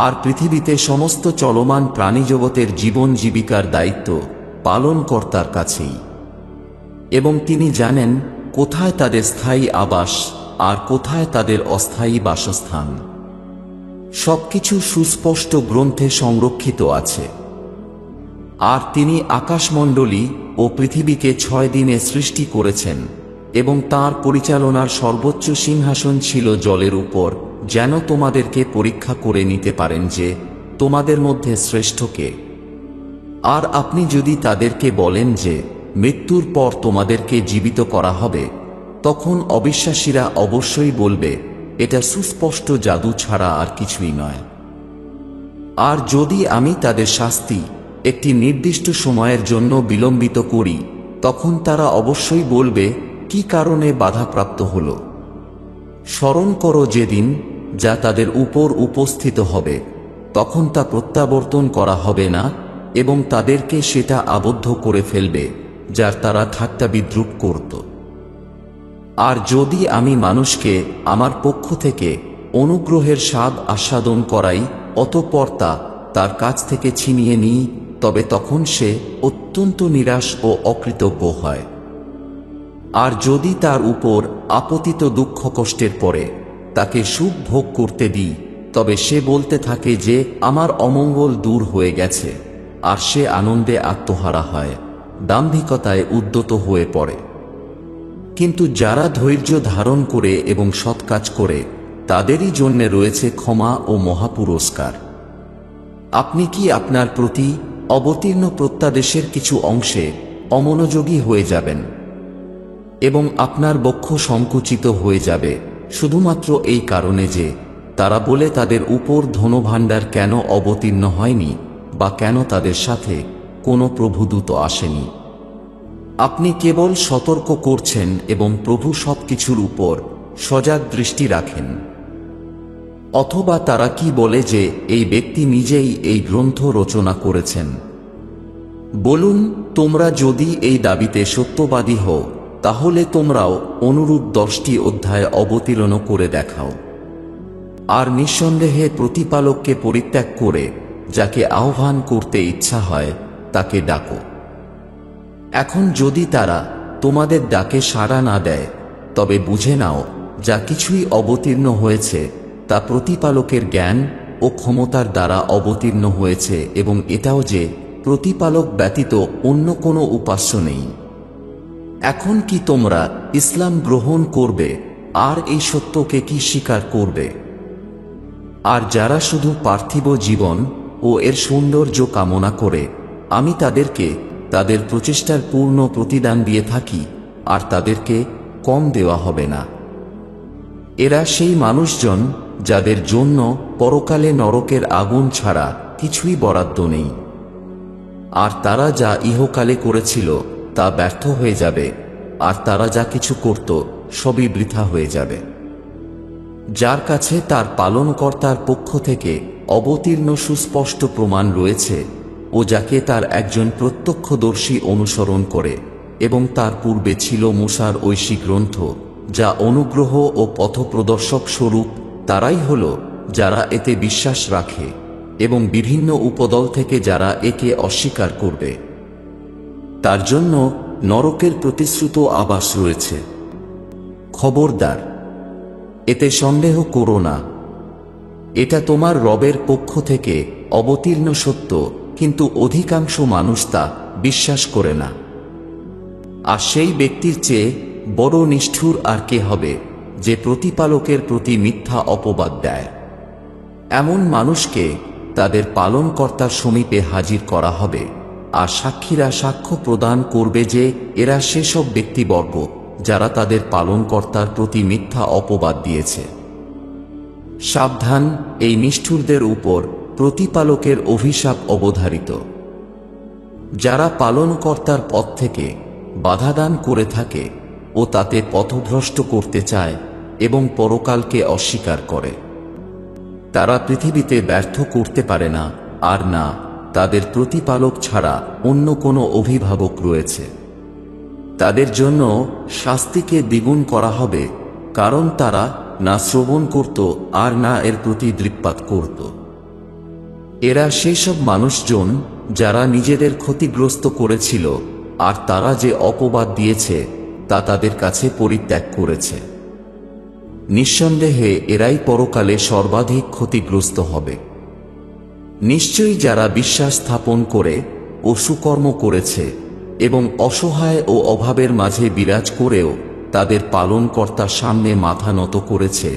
আর পৃথিবীতে সমস্ত চলমান প্রাণীজগতের জীবন জীবিকার দায়িত্ব পালনকর্তার কাছেই, এবং তিনি জানেন কোথায় তাদের স্থায়ী আবাস আর কোথায় তাদের অস্থায়ী বাসস্থান। সবকিছু সুস্পষ্ট গ্রন্থে সংরক্ষিত আছে। আর তিনি আকাশমণ্ডলী ও পৃথিবীকে 6 দিনে সৃষ্টি করেছেন, এবং তাঁর পরিচালনার সর্বোচ্চ সিংহাসন ছিল জলের উপর, যেন তোমাদেরকে পরীক্ষা করে নিতে পারেন যে তোমাদের মধ্যে শ্রেষ্ঠ কে। আর আপনি যদি তাদেরকে বলেন যে মৃত্যুর পর তোমাদেরকে জীবিত করা হবে, তখন অবিশ্বাসীরা অবশ্যই বলবে এটা সুস্পষ্ট জাদু ছাড়া আর কিছুই নয়। আর যদি আমি তাদের শাস্তি একটি নির্দিষ্ট সময়ের জন্য বিলম্বিত করি, তখন তারা অবশ্যই বলবে কি কারণে বাধাপ্রাপ্ত হল। স্মরণ করো যেদিন যা তাদের উপর উপস্থিত হবে, তখন তা প্রত্যাবর্তন করা হবে না, এবং তাদেরকে সেটা আবদ্ধ করে ফেলবে যার তারা ঠাট্টা বিদ্রূপ করত। আর যদি আমি মানুষকে আমার পক্ষ থেকে অনুগ্রহের স্বাদ আস্বাদন করাই, অতঃপর তা তার কাছ থেকে ছিনিয়ে নিই, তবে তখন সে অত্যন্ত নিরাশ ও অকৃতজ্ঞ হয়। আর যদি তার উপর আপতিত দুঃখ কষ্টের পরে তাকে সুখ ভোগ করতে দিই, তবে সে বলতে থাকে যে আমার অমঙ্গল দূর হয়ে গেছে, আর সে আনন্দে আত্মহারা হয়, দাম্ভিকতায় উদ্যত হয়ে পড়ে। কিন্তু যারা ধৈর্য ধারণ করে এবং সৎ কাজ করে, তাদেরই জন্য রয়েছে ক্ষমা ও মহাপুরস্কার। আপনি কি আপনার প্রতি অবতীর্ণ প্রত্যাদেশের কিছু অংশে অমনোযোগী হয়ে যাবেন, এবং আপনার বক্ষ সংকুচিত হয়ে যাবে শুধুমাত্র এই কারণে যে তারা বলে তাদের উপর ধনভাণ্ডার কেন অবতীর্ণ হয়নি, বা কেন তাদের সাথে কোনো প্রভুদূত আসেনি? আপনি কেবল সতর্ক করছেন এবং প্রভু সবকিছুর উপর সজাগ দৃষ্টি রাখেন। অথবা তারা কি বলে যে এই ব্যক্তি নিজেই এই গ্রন্থ রচনা করেছেন? বলুন, তোমরা যদি এই দাবিতে সত্যবাদী হও, তাহলে তোমরাও অনুরূপ 10টি অধ্যায় অবতীর্ণ করে দেখাও। আর নিঃসন্দেহে প্রতিপালককে পরিত্যাগ করে যাকে আহ্বান করতে ইচ্ছা হয় তাকে ডাকো। এখন যদি তারা তোমাদের ডাকে সাড়া না দেয়, তবে বুঝে নাও যা কিছুই অবতীর্ণ হয়েছে তা প্রতিপালকের জ্ঞান ও ক্ষমতার দ্বারা অবতীর্ণ হয়েছে, এবং এটাও যে প্রতিপালক ব্যতীত অন্য কোনো উপাস্য নেই। এখন কি তোমরা ইসলাম গ্রহণ করবে আর এই সত্যকে কি স্বীকার করবে? আর যারা শুধু পার্থিব জীবন ও এর সৌন্দর্য কামনা করে, আমি তাদেরকে তাদের প্রচেষ্টার পূর্ণ প্রতিদান দিয়ে থাকি, আর তাদেরকে কম দেওয়া হবে না। এরা সেই মানুষজন যাদের জন্য পরকালে নরকের আগুন ছাড়া কিছুই বরাদ্দ নেই। আর তারা যা ইহকালে করেছিল তা ব্যর্থ হয়ে যাবে, আর তারা যা কিছু করত সবই বৃথা হয়ে যাবে। যার কাছে তার পালনকর্তার পক্ষ থেকে অবতীর্ণ সুস্পষ্ট প্রমাণ রয়েছে, ও যাকে তার একজন প্রত্যক্ষদর্শী অনুসরণ করে, এবং তার পূর্বে ছিল মূসার ঐশী গ্রন্থ, যা অনুগ্রহ ও পথপ্রদর্শক স্বরূপ, তারাই হল যারা এতে বিশ্বাস রাখে, এবং বিভিন্ন উপদল থেকে যারা একে অস্বীকার করবে তার জন্য নরকের প্রতিশ্রুত আবাস রয়েছে। খবরদার, এতে সন্দেহ করো না। এটা তোমার রবের পক্ষ থেকে অবতীর্ণ সত্য, কিন্তু অধিকাংশ মানুষ তা বিশ্বাস করে না। আর সেই ব্যক্তির চেয়ে বড় নিষ্ঠুর আর কে হবে যে প্রতিপালকের প্রতি মিথ্যা অপবাদ দেয়? এমন মানুষকে তাদের পালনকর্তার সমীপে হাজির করা হবে, আর সাক্ষীরা সাক্ষ্য প্রদান করবে যে এরা সেসব ব্যক্তিবর্গ যারা তাদের পালনকর্তার প্রতি মিথ্যা অপবাদ দিয়েছে। সাবধান, এই নিষ্ঠুরদের উপর প্রতিপালকের অভিশাপ অবধারিত। যারা পালনকর্তার পথ থেকে বাধাদান করে থাকে ও তাতে পথভ্রষ্ট করতে চায় এবং পরকালকে অস্বীকার করে, তারা পৃথিবীতে ব্যর্থ করতে পারে না, আর না তাদের প্রতিপালক ছাড়া অন্য কোনো অভিভাবক রয়েছে। তাদের জন্য শাস্তিকে দ্বিগুণ করা হবে, কারণ তারা না শ্রবণ করত আর না এর প্রতি দৃক্পাত করত। এরা সেই সব মানুষজন যারা নিজেদের ক্ষতিগ্রস্ত করেছিল, আর তারা যে অপবাদ দিয়েছে তা তাদের কাছে পরিত্যাগ করেছে। নিঃসন্দেহে এরাই পরকালে সর্বাধিক ক্ষতিগ্রস্ত হবে। নিশ্চয়ই যারা বিশ্বাস স্থাপন করে ও সুকর্ম করেছে এবং অসহায় ও অভাবের মাঝে বিরাজ করেও তাদের পালনকর্তার সামনে মাথা নত করেছে,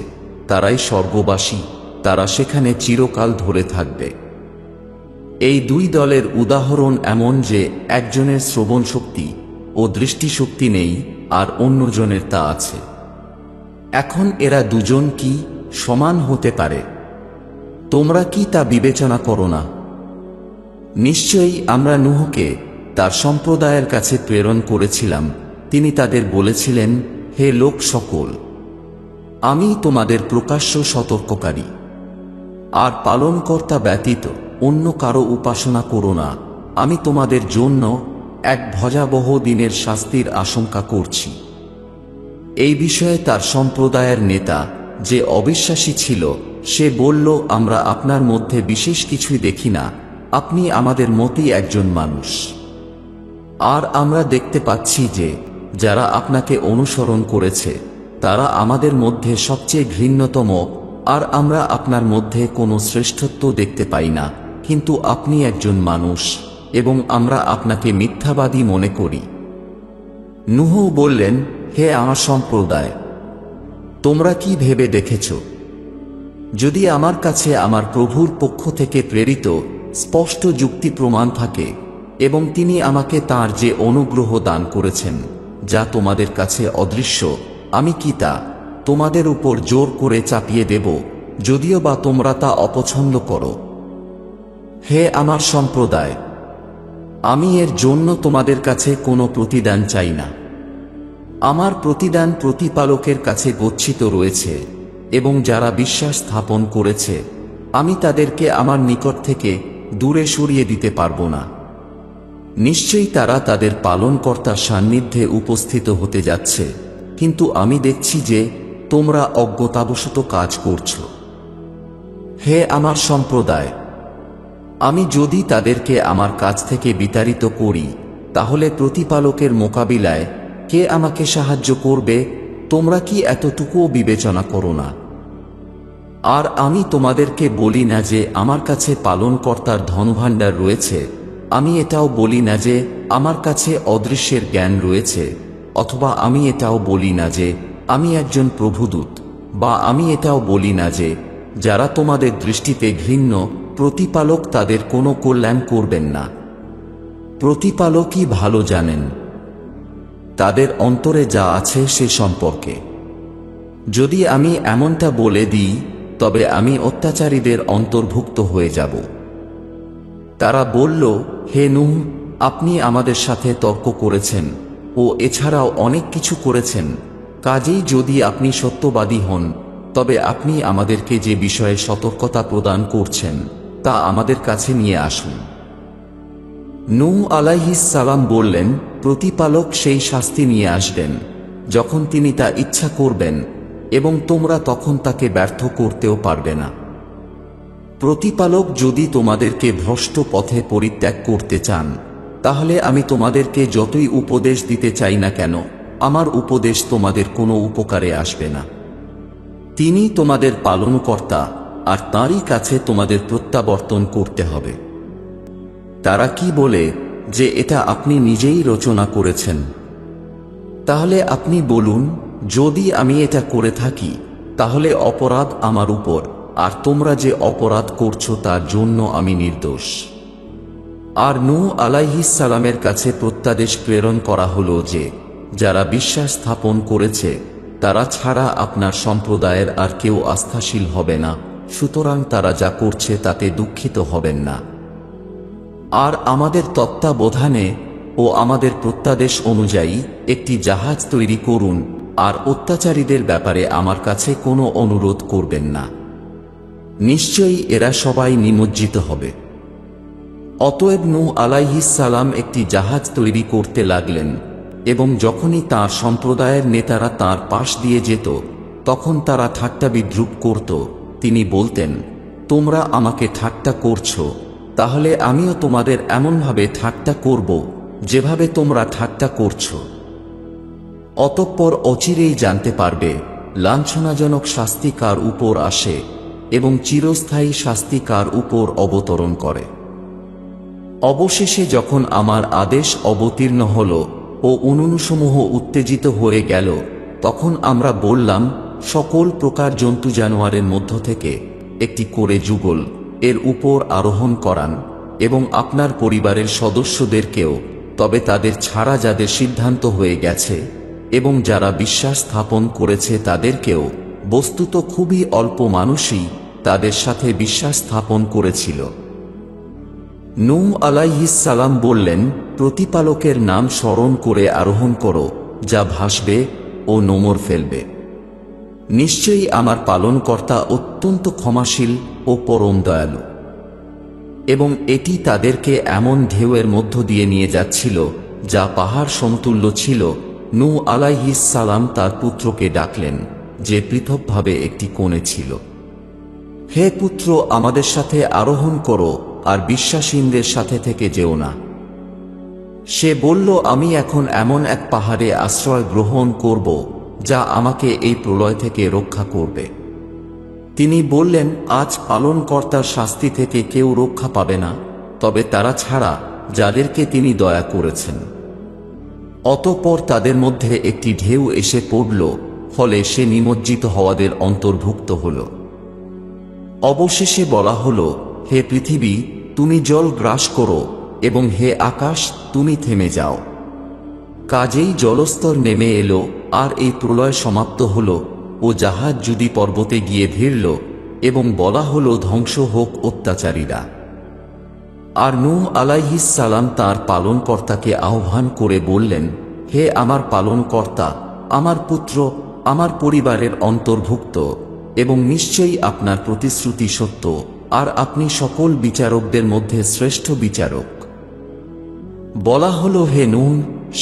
তারাই স্বর্গবাসী, তারা সেখানে চিরকাল ধরে থাকবে। এই দুই দলের উদাহরণ এমন যে একজনের শ্রবণ শক্তি ও দৃষ্টিশক্তি নেই আর অন্যজনের তা আছে। এখন এরা দুজন কি সমান হতে পারে? তোমরা কি তা বিবেচনা করো না? নিশ্চয়ই আমরা নূহকে তার সম্প্রদায়ের কাছে প্রেরণ করেছিলাম। তিনি তাদের বলেছিলেন, হে লোক সকল, আমি তোমাদের প্রকাশ্য সতর্ককারী, আর পালনকর্তা ব্যতীত অন্য কারো উপাসনা করো না। আমি তোমাদের জন্য এক ভয়াবহ দিনের শাস্তির আশঙ্কা করছি। এই বিষয়ে তার সম্প্রদায়ের নেতা, যে অবিশ্বাসী ছিল, সে বলল, আমরা আপনার মধ্যে বিশেষ কিছুই দেখি না, আপনি আমাদের মতই একজন মানুষ। আর আমরা দেখতে পাচ্ছি যে যারা আপনাকে অনুসরণ করেছে তারা আমাদের মধ্যে সবচেয়ে ঘৃণ্যতম, আর আমরা আপনার মধ্যে কোনো শ্রেষ্ঠত্ব দেখতে পাই না, কিন্তু আপনি একজন মানুষ এবং আমরা আপনাকে মিথ্যাবাদী মনে করি। নূহ বললেন, হে আমার সম্প্রদায়, তোমরা কি ভেবে দেখেছ, যদি আমার কাছে আমার প্রভুর পক্ষ থেকে প্রেরিত স্পষ্ট যুক্তি প্রমাণ থাকে এবং তিনি আমাকে তাঁর যে অনুগ্রহ দান করেছেন যা তোমাদের কাছে অদৃশ্য, আমি কি তা তোমাদের উপর জোর করে চাপিয়ে দেব, যদিও বা তোমরা তা অপছন্দ করো? হে আমার সম্প্রদায়, আমি এর জন্য তোমাদের কাছে কোনো প্রতিদান চাই না। আমার প্রতিদান প্রতিপালকের কাছে গচ্ছিত রয়েছে, এবং যারা বিশ্বাস স্থাপন করেছে আমি তাদেরকে আমার নিকট থেকে দূরে সরিয়ে দিতে পারব না। নিশ্চয়ই তারা তাদের পালনকর্তার সান্নিধ্যে উপস্থিত হতে যাচ্ছে, কিন্তু আমি দেখছি যে তোমরা অজ্ঞতাবশত কাজ করছ। হে আমার সম্প্রদায়, আমি যদি তাদেরকে আমার কাছ থেকে বিতাড়িত করি, তাহলে প্রতিপালকের মোকাবিলায় কে আমাকে সাহায্য করবে? তোমরা কি এতটুকুও বিবেচনা করো না? আর আমি তোমাদেরকে বলি না যে আমার কাছে পালনকর্তার ধনভাণ্ডার রয়েছে, আমি এটাও বলি না যে আমার কাছে অদৃশ্যের জ্ঞান রয়েছে, অথবা আমি এটাও বলি না যে আমি একজন প্রভুদূত, বা আমি এটাও বলি না যে যারা তোমাদের দৃষ্টিতে ঘৃণ্য, প্রতিপালক তাদের কোনো কল্যাণ করবেন না। প্রতিপালকই ভালো জানেন তাদের অন্তরে যা আছে সে সম্পর্কে। যদি আমি এমনটা বলে দিই, তবে আমি অত্যাচারীদের অন্তর্ভুক্ত হয়ে যাব। তারা বলল, হে নূহ, আপনি আমাদের সাথে তর্ক করেছেন ও এছাড়াও অনেক কিছু করেছেন, কাজেই যদি আপনি সত্যবাদী হন, তবে আপনি আমাদেরকে যে বিষয়ে সতর্কতা প্রদান করছেন তা আমাদের কাছে নিয়ে আসুন। নূহ আলাইহিস সালাম বললেন, প্রতিপালক সেই শাস্তি নিয়ে আসবেন যখন তিনি তা ইচ্ছা করবেন, এবং তোমরা তখন তাকে ব্যর্থ করতেও পারবে না। প্রতিপালক যদি তোমাদেরকে ভ্রষ্ট পথে পরিত্যাগ করতে চান, তাহলে আমি তোমাদেরকে যতই উপদেশ দিতে চাই না কেন, আমার উপদেশ তোমাদের কোনো উপকারে আসবে না। তিনি তোমাদের পালনকর্তা, আর তাঁরই কাছে তোমাদের প্রত্যাবর্তন করতে হবে। তারা কি বলে যে এটা আপনি নিজেই রচনা করেছেন? তাহলে আপনি বলুন, যদি আমি এটা করে থাকি তাহলে অপরাধ আমার উপর, আর তোমরা যে অপরাধ করছো তার জন্য আমি নির্দোষ। আর নূহ আলাইহিস সালামের কাছে প্রত্যাদেশ প্রেরণ করা হলো যে যারা বিশ্বাস স্থাপন করেছে তারা ছাড়া আপনার সম্প্রদায়ের আর কেউ আস্থাশীল হবে না, সুতরাং তারা যা করছে তাতে দুঃখিত হবেন না। আর আমাদের তত্ত্বাবধানে ও আমাদের প্রত্যাদেশ অনুযায়ী একটি জাহাজ তৈরি করুন, আর অত্যাচারীদের ব্যাপারে আমার কাছে কোনো অনুরোধ করবেন না। নিশ্চয়ই এরা সবাই নিমজ্জিত হবে। অতএব নূহ আলাইহিস সালাম একটি জাহাজ তৈরি করতে লাগলেন, এবং যখনই তাঁর সম্প্রদায়ের নেতারা তাঁর পাশ দিয়ে যেত, তখন তারা ঠাট্টা বিদ্রূপ করত। তিনি বলতেন, তোমরা আমাকে ঠাট্টা করছো, তাহলে আমিও তোমাদের এমনভাবে ঠাট্টা করব যেভাবে তোমরা ঠাট্টা করছো। অতঃপর অচিরেই জানতে পারবে লাঞ্ছনাজনক শাস্তি কার উপর আসে এবং চিরস্থায়ী শাস্তি কার উপর অবতরণ করে। অবশেষে যখন আমার আদেশ অবতীর্ণ হল ও উনুনসমূহ উত্তেজিত হয়ে গেল, তখন আমরা বললাম, সকল প্রকার জন্তু জানোয়ারের মধ্য থেকে একটি করে যুগল এর উপর আরোহণ করান এবং আপনার পরিবারের সদস্যদেরকেও, তবে তাদের ছাড়া যাদের সিদ্ধান্ত হয়ে গেছে এবং যারা বিশ্বাস স্থাপন করেছে তাদেরকেও। বস্তুত খুবই অল্প মানুষই তাদের সাথে বিশ্বাস স্থাপন করেছিল। নূহ আলাইহিস সালাম বললেন, প্রতিপালকের নাম স্মরণ করে আরোহণ করো, যা ভাসবে ও নোঙর ফেলবে। নিশ্চয়ই আমার পালনকর্তা অত্যন্ত ক্ষমাশীল ও পরম দয়ালু। এবং এটি তাদেরকে এমন ঢেউয়ের মধ্য দিয়ে নিয়ে যাচ্ছিল যা পাহাড় সমতুল্য ছিল। নূহ আলাইহিস সালাম তার পুত্রকে ডাকলেন, যে পৃথকভাবে একটি কোণে ছিল, হে পুত্র, আমাদের সাথে আরোহণ করো আর বিশ্বাসীনদের সাথে থেকে যেও না। সে বলল, আমি এখন এমন এক পাহাড়ে আশ্রয় গ্রহণ করব যা আমাকে এই প্রলয় থেকে রক্ষা করবে। তিনি বললেন, আজ পালনকর্তার শাস্তি থেকে কেউ রক্ষা পাবে না, তবে তারা ছাড়া যাদেরকে তিনি দয়া করেছেন। অতঃপর তাদের মধ্যে একটি ঢেউ এসে পড়ল, ফলে সে নিমজ্জিত হওয়াদের অন্তর্ভুক্ত হল। অবশেষে বলা হল, হে পৃথিবী, তুমি জল গ্রাস করো, এবং হে আকাশ, তুমি থেমে যাও। কাজেই জলস্তর নেমে এলো, আর এই প্রলয় সমাপ্ত হল ও জাহাজ যদি পর্বতে গিয়ে ভিড়ল, এবং বলা হল, ধ্বংস হোক অত্যাচারীরা। আর নূহ আলাইহিস সালাম তাঁর পালনকর্তাকে আহ্বান করে বললেন, হে আমার পালনকর্তা, আমার পুত্র আমার পরিবারের অন্তর্ভুক্ত, এবং নিশ্চয়ই আপনার প্রতিশ্রুতি সত্য, আর আপনি সকল বিচারকদের মধ্যে শ্রেষ্ঠ বিচারক। বলা হল, হে নূহ,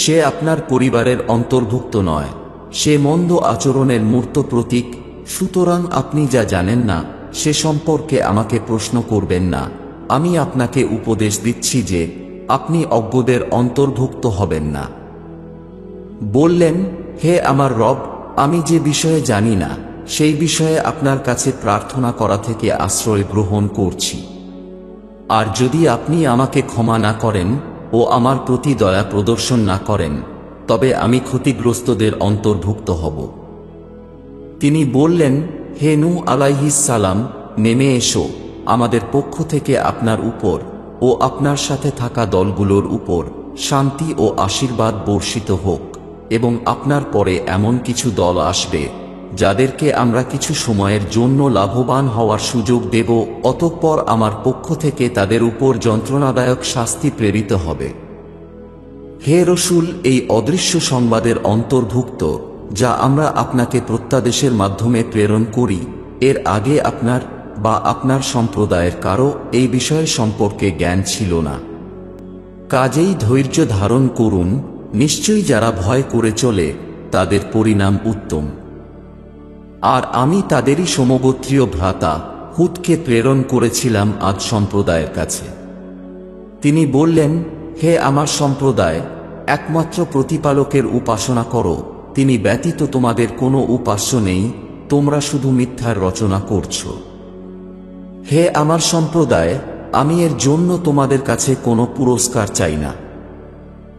সে আপনার পরিবারের অন্তর্ভুক্ত নয়, সে মন্দ আচরণের মূর্ত প্রতীক। সুতরাং আপনি যা জানেন না সে সম্পর্কে আমাকে প্রশ্ন করবেন না। আমি আপনাকে উপদেশ দিচ্ছি যে আপনি অজ্ঞদের অন্তর্ভুক্ত হবেন না। বললেন, হে আমার রব, আমি যে বিষয়ে জানি না সেই বিষয়ে আপনার কাছে প্রার্থনা করা থেকে আশ্রয় গ্রহণ করছি। আর যদি আপনি আমাকে ক্ষমা না করেন ও আমার প্রতি দয়া প্রদর্শন না করেন, তবে আমি ক্ষতিগ্রস্তদের অন্তর্ভুক্ত হব। তিনি বললেন, হে নূহ আলাইহিস সালাম, নেমে এসো, আমাদের পক্ষ থেকে আপনার উপর ও আপনার সাথে থাকা দলগুলোর উপর শান্তি ও আশীর্বাদ বর্ষিত হোক, এবং আপনার পরে এমন কিছু দল আসবে যাদেরকে আমরা কিছু সময়ের জন্য লাভবান হওয়ার সুযোগ দেব, অতঃপর আমার পক্ষ থেকে তাদের উপর যন্ত্রণাদায়ক শাস্তি প্রেরিত হবে। হে রসূল, এই অদৃশ্য সংবাদের অন্তর্ভুক্ত যা আমরা আপনাকে প্রত্যাদেশের মাধ্যমে প্রেরণ করি, এর আগে আপনার বা আপনার সম্প্রদায়ের কারো এই বিষয় সম্পর্কে জ্ঞান ছিল না। কাজেই ধৈর্য ধারণ করুন, নিশ্চয়ই যারা ভয় করে চলে তাদের পরিণাম উত্তম। আর আমি তাদেরই সমগোত্রীয় ভ্রাতা হুদকে প্রেরণ করেছিলাম আদ সম্প্রদায়ের কাছে। তিনি বললেন, হে আমার সম্প্রদায়, একমাত্র প্রতিপালকের উপাসনা করো, তিনি ব্যতীত তোমাদের কোনো উপাস্য নেই, তোমরা শুধু মিথ্যার রচনা করছ। হে আমার সম্প্রদায়, আমি এর জন্য তোমাদের কাছে কোনো পুরস্কার চাই না।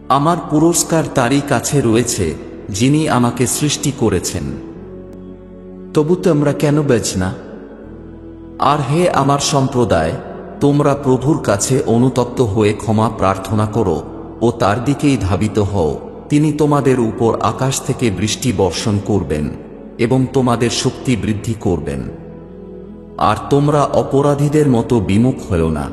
আমার পুরস্কার তারই কাছে রয়েছে যিনি আমাকে সৃষ্টি করেছেন। তবু তোমরা কেন বেচ না? আর হে আমার সম্প্রদায়, তোমরা প্রভুর কাছে অনুতপ্ত হয়ে ক্ষমা প্রার্থনা করো ও তার দিকেই ধাবিত হও। তিনি তোমাদের উপর আকাশ থেকে বৃষ্টি বর্ষণ করবেন এবং তোমাদের শক্তি বৃদ্ধি করবেন। আর তোমরা অপরাধীদের মতো বিমুখ হও না।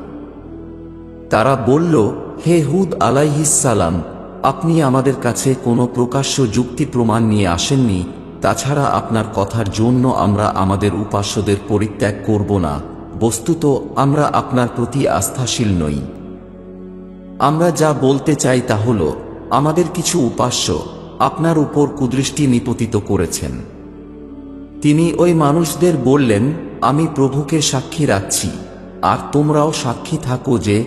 তারা বলল, হে হুদ আলাইহিস সালাম, আপনি আমাদের কাছে কোনো প্রকাশ্য যুক্তি প্রমাণ নিয়ে আসেননি, তাছাড়া আপনার কথার জন্য আমরা আমাদের উপাস্যদের পরিত্যাগ করব না। বস্তুত আমরা আপনার প্রতি আস্থাশীল নই। আমরা যা বলতে চাই তা হল, আমাদের কিছু উপাস্য আপনার উপর কুদৃষ্টি নিপতিত করেছেন। তিনি ওই মানুষদের বললেন, আমি প্রভুকে সাক্ষী রাখছি, আর তোমরাও সাক্ষী থাকো যে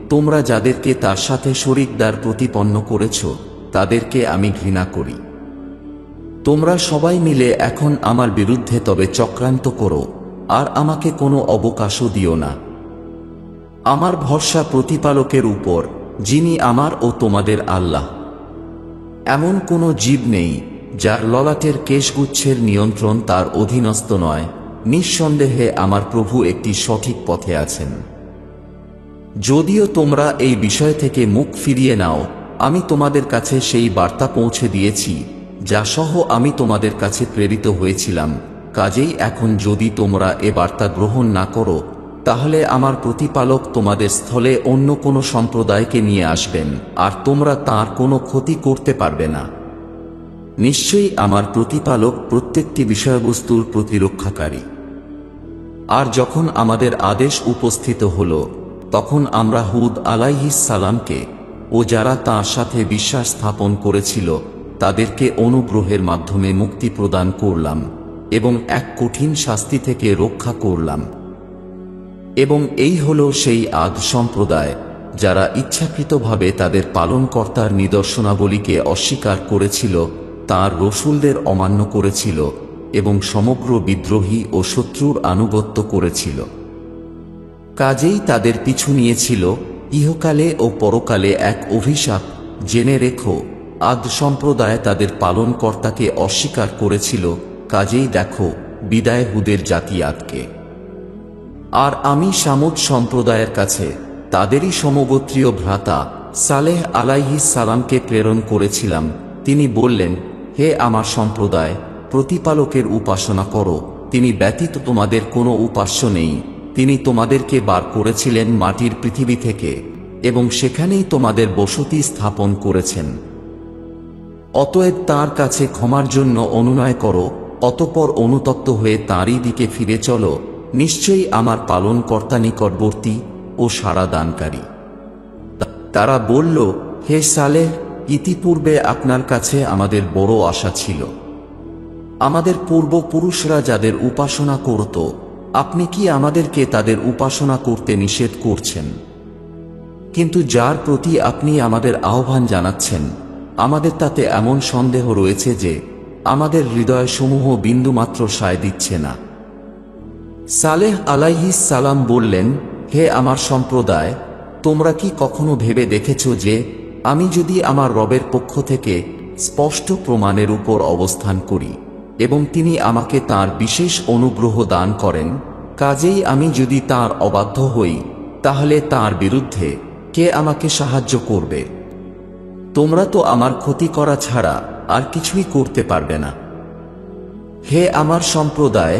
তোমরা যাদেরকে তার সাথে শরীকদার প্রতিপন্ন করেছ তাদেরকে আমি ঘৃণা করি। তোমরা সবাই মিলে এখন আমার বিরুদ্ধে তবে চক্রান্ত করো, আর আমাকে কোনো অবকাশও দিও না। আমার ভরসা প্রতিপালকের উপর, যিনি আমার ও তোমাদের আল্লাহ। এমন কোনো জীব নেই যার ললাটের কেশগুচ্ছের নিয়ন্ত্রণ তার অধীনস্থ নয়। নিঃসন্দেহে আমার প্রভু একটি সঠিক পথে আছেন। যদিও তোমরা এই বিষয় থেকে মুখ ফিরিয়ে নাও, আমি তোমাদের কাছে সেই বার্তা পৌঁছে দিয়েছি যা সহ আমি তোমাদের কাছে প্রেরিত হয়েছিলাম। কাজেই এখন যদি তোমরা এ বার্তা গ্রহণ না করো, তাহলে আমার প্রতিপালক তোমাদের স্থলে অন্য কোনো সম্প্রদায়কে নিয়ে আসবেন, আর তোমরা তার কোনো ক্ষতি করতে পারবে না। নিশ্চয়ই আমার প্রতিপালক প্রত্যেকটি বিষয়বস্তুর প্রতিরক্ষাকারী। আর যখন আমাদের আদেশ উপস্থিত হল, তখন আমরা হুদ আলাইহিস সালামকে ও যারা তাঁর সাথে বিশ্বাস স্থাপন করেছিল তাদেরকে অনুগ্রহের মাধ্যমে মুক্তি প্রদান করলাম এবং এক কঠিন শাস্তি থেকে রক্ষা করলাম। এবং এই হল সেই আদ সম্প্রদায় যারা ইচ্ছাকৃতভাবে তাদের পালনকর্তার নিদর্শনাবলীকে অস্বীকার করেছিল, তাঁর রসূলদের অমান্য করেছিল এবং সমগ্র বিদ্রোহী ও শত্রুর আনুগত্য করেছিল। কাজেই তাদের পিছু নিয়েছিল ইহকালে ও পরকালে এক অভিশাপ। জেনে রেখো, আদ সম্প্রদায় তাদের পালনকর্তাকে অস্বীকার করেছিল। কাজেই দেখো, বিদায় হুদের জাতি আদকে। আর আমি সামুদ সম্প্রদায়ের কাছে তাদেরই সমগোত্রীয় ভ্রাতা সালেহ আলাইহিস সালামকে প্রেরণ করেছিলাম। তিনি বললেন, হে আমার সম্প্রদায়, প্রতিপালকের উপাসনা করো, তিনি ব্যতীত তোমাদের কোনো উপাস্য নেই। তিনি তোমাদেরকে বার করেছিলেন মাটির পৃথিবী থেকে এবং সেখানেই তোমাদের বসতি স্থাপন করেছেন। অতএব তাঁর কাছে ক্ষমার জন্য অনুনয় করো, অতঃপর অনুতপ্ত হয়ে তাঁরই দিকে ফিরে চলো। নিশ্চয়ই আমার পালনকর্তা নিকটবর্তী ও সাড়া দানকারী। তারা বলল, হে সালেহ, ইতিপূর্বে আপনার কাছে আমাদের বড় আশা ছিল। আমাদের পূর্বপুরুষরা যাদের উপাসনা করত, আপনি কি আমাদেরকে তাদের উপাসনা করতে নিষেধ করছেন? কিন্তু যার প্রতি আপনি আমাদের আহ্বান জানাচ্ছেন, আমাদের তাতে এমন সন্দেহ রয়েছে যে আমাদের হৃদয়সমূহ বিন্দুমাত্র সায় দিচ্ছে না। সালেহ আলাইহিস সালাম বললেন, হে আমার সম্প্রদায়, তোমরা কি কখনো ভেবে দেখেছ যে আমি যদি আমার রবের পক্ষ থেকে স্পষ্ট প্রমাণের উপর অবস্থান করি এবং তিনি আমাকে তার বিশেষ অনুগ্রহ দান করেন, কাজেই আমি যদি তার অবাধ্য হই, তাহলে তার বিরুদ্ধে কে আমাকে সাহায্য করবে? তোমরা তো আমার ক্ষতি করা ছাড়া আর কিছুই করতে পারবে না। হে আমার সম্প্রদায়,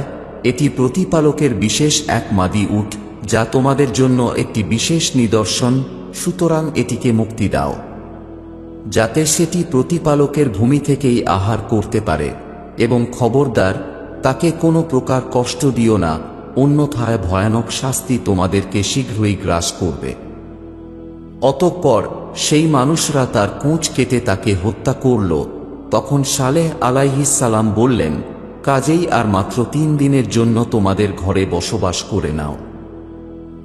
এটি প্রতিপালকের বিশেষ এক মাদি উট, যা তোমাদের জন্য একটি বিশেষ নিদর্শন। সুতরাং এটিকে মুক্তি দাও, যাতে সেটি প্রতিপালকের ভূমি থেকেই আহার করতে পারে, এবং খবরদার তাকে কোনো প্রকার কষ্ট দিও না, অন্যথায় ভয়ানক শাস্তি তোমাদেরকে শীঘ্রই গ্রাস করবে। অতঃপর সেই মানুষরা তার কুঁচ কেটে তাকে হত্যা করল। তখন সালেহ আলাইহিস সালাম বললেন, কাজেই আর মাত্র 3 দিনের জন্য তোমাদের ঘরে বসবাস করে নাও।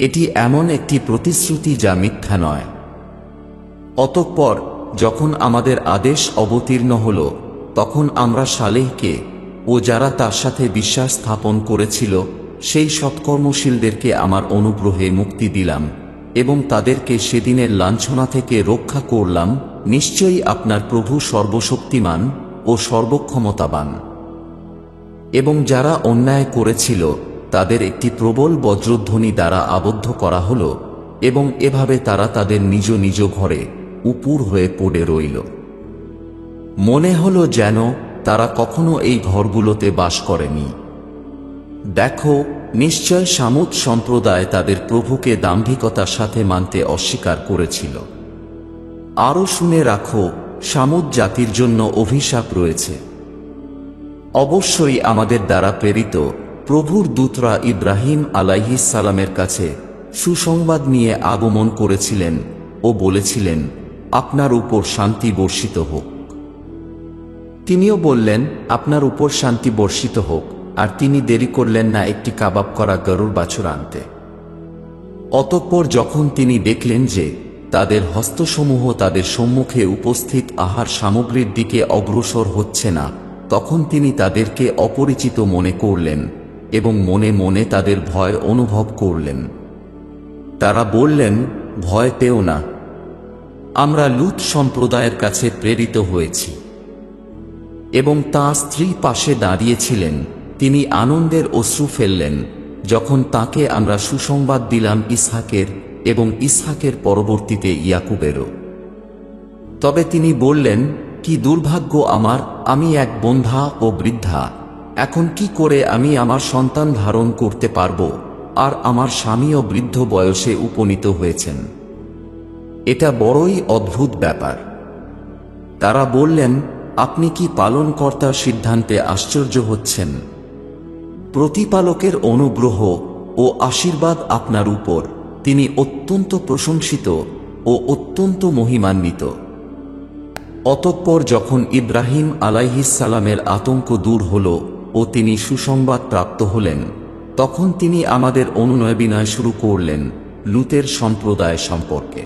এটি এমন একটি প্রতিশ্রুতি যা মিথ্যা নয়। অতঃপর যখন আমাদের আদেশ অবতীর্ণ হল, তখন আমরা সালেহকে ও যারা তার সাথে বিশ্বাস স্থাপন করেছিল সেই সৎকর্মশীলদেরকে আমার অনুগ্রহে মুক্তি দিলাম এবং তাদেরকে সেদিনের লাঞ্ছনা থেকে রক্ষা করলাম। নিশ্চয়ই আপনার প্রভু সর্বশক্তিমান ও সর্বক্ষমতাবান। এবং যারা অন্যায় করেছিল তাদের একটি প্রবল বজ্রধ্বনি দ্বারা আবদ্ধ করা হল, এবং এভাবে তারা তাদের নিজ নিজ ঘরে উপুর হয়ে পড়ে রইল। মনে হল যেন তারা কখনো এই ঘরগুলোতে বাস করেনি। দেখো, নিশ্চয় সামুদ সম্প্রদায় তাদের প্রভুকে দাম্ভিকতার সাথে মানতে অস্বীকার করেছিল। আরও শুনে রাখো, সামুদ জাতির জন্য অভিশাপ রয়েছে। অবশ্যই আমাদের দ্বারা প্রেরিত প্রভুর দূতরা ইব্রাহিম আলাইহিস সালামের কাছে সুসংবাদ নিয়ে আগমন করেছিলেন ও বলেছিলেন, আপনার উপর শান্তি বর্ষিত হোক। তিনিও বললেন, আপনার উপর শান্তি বর্ষিত হোক। আর তিনি দেরি করলেন না একটি কাবাব করা গরুর বাছুর আনতে। অতঃপর যখন তিনি দেখলেন যে তাদের হস্তসমূহ তাদের সম্মুখে উপস্থিত আহার সামগ্রীর দিকে অগ্রসর হচ্ছে না, তখন তিনি তাদেরকে অপরিচিত মনে করলেন এবং মনে মনে তাদের ভয় অনুভব করলেন। তারা বললেন, ভয় পেও না, আমরা লূত সম্প্রদায়ের কাছে প্রেরিত হয়েছি। এবং তাঁর স্ত্রী পাশে দাঁড়িয়েছিলেন, তিনি আনন্দের অশ্রু ফেললেন যখন তাকে আমরা সুসংবাদ দিলাম ইসহাকের এবং ইসহাকের পরবর্তীতে ইয়াকুবেরও। তবে তিনি বললেন, কি দুর্ভাগ্য আমার, আমি এক বন্ধ্যা ও বৃদ্ধা, এখন কি করে আমি আমার সন্তান ধারণ করতে পারব, আর আমার স্বামীও বৃদ্ধ বয়সে উপনীত হয়েছেন। এটা বড়ই অদ্ভুত ব্যাপার। তারা বললেন, আপনি কি পালনকর্তার সিদ্ধান্তে আশ্চর্য হচ্ছেন? প্রতিপালকের অনুগ্রহ ও আশীর্বাদ আপনার উপর, তিনি অত্যন্ত প্রশংসিত ও অত্যন্ত মহিমান্বিত। অতঃপর যখন ইব্রাহিম আলাইহিসসালামের আতঙ্ক দূর হল ও তিনি সুসংবাদ প্রাপ্ত হলেন, তখন তিনি আমাদের অনুনয় বিনয় শুরু করলেন লূতের সম্প্রদায় সম্পর্কে।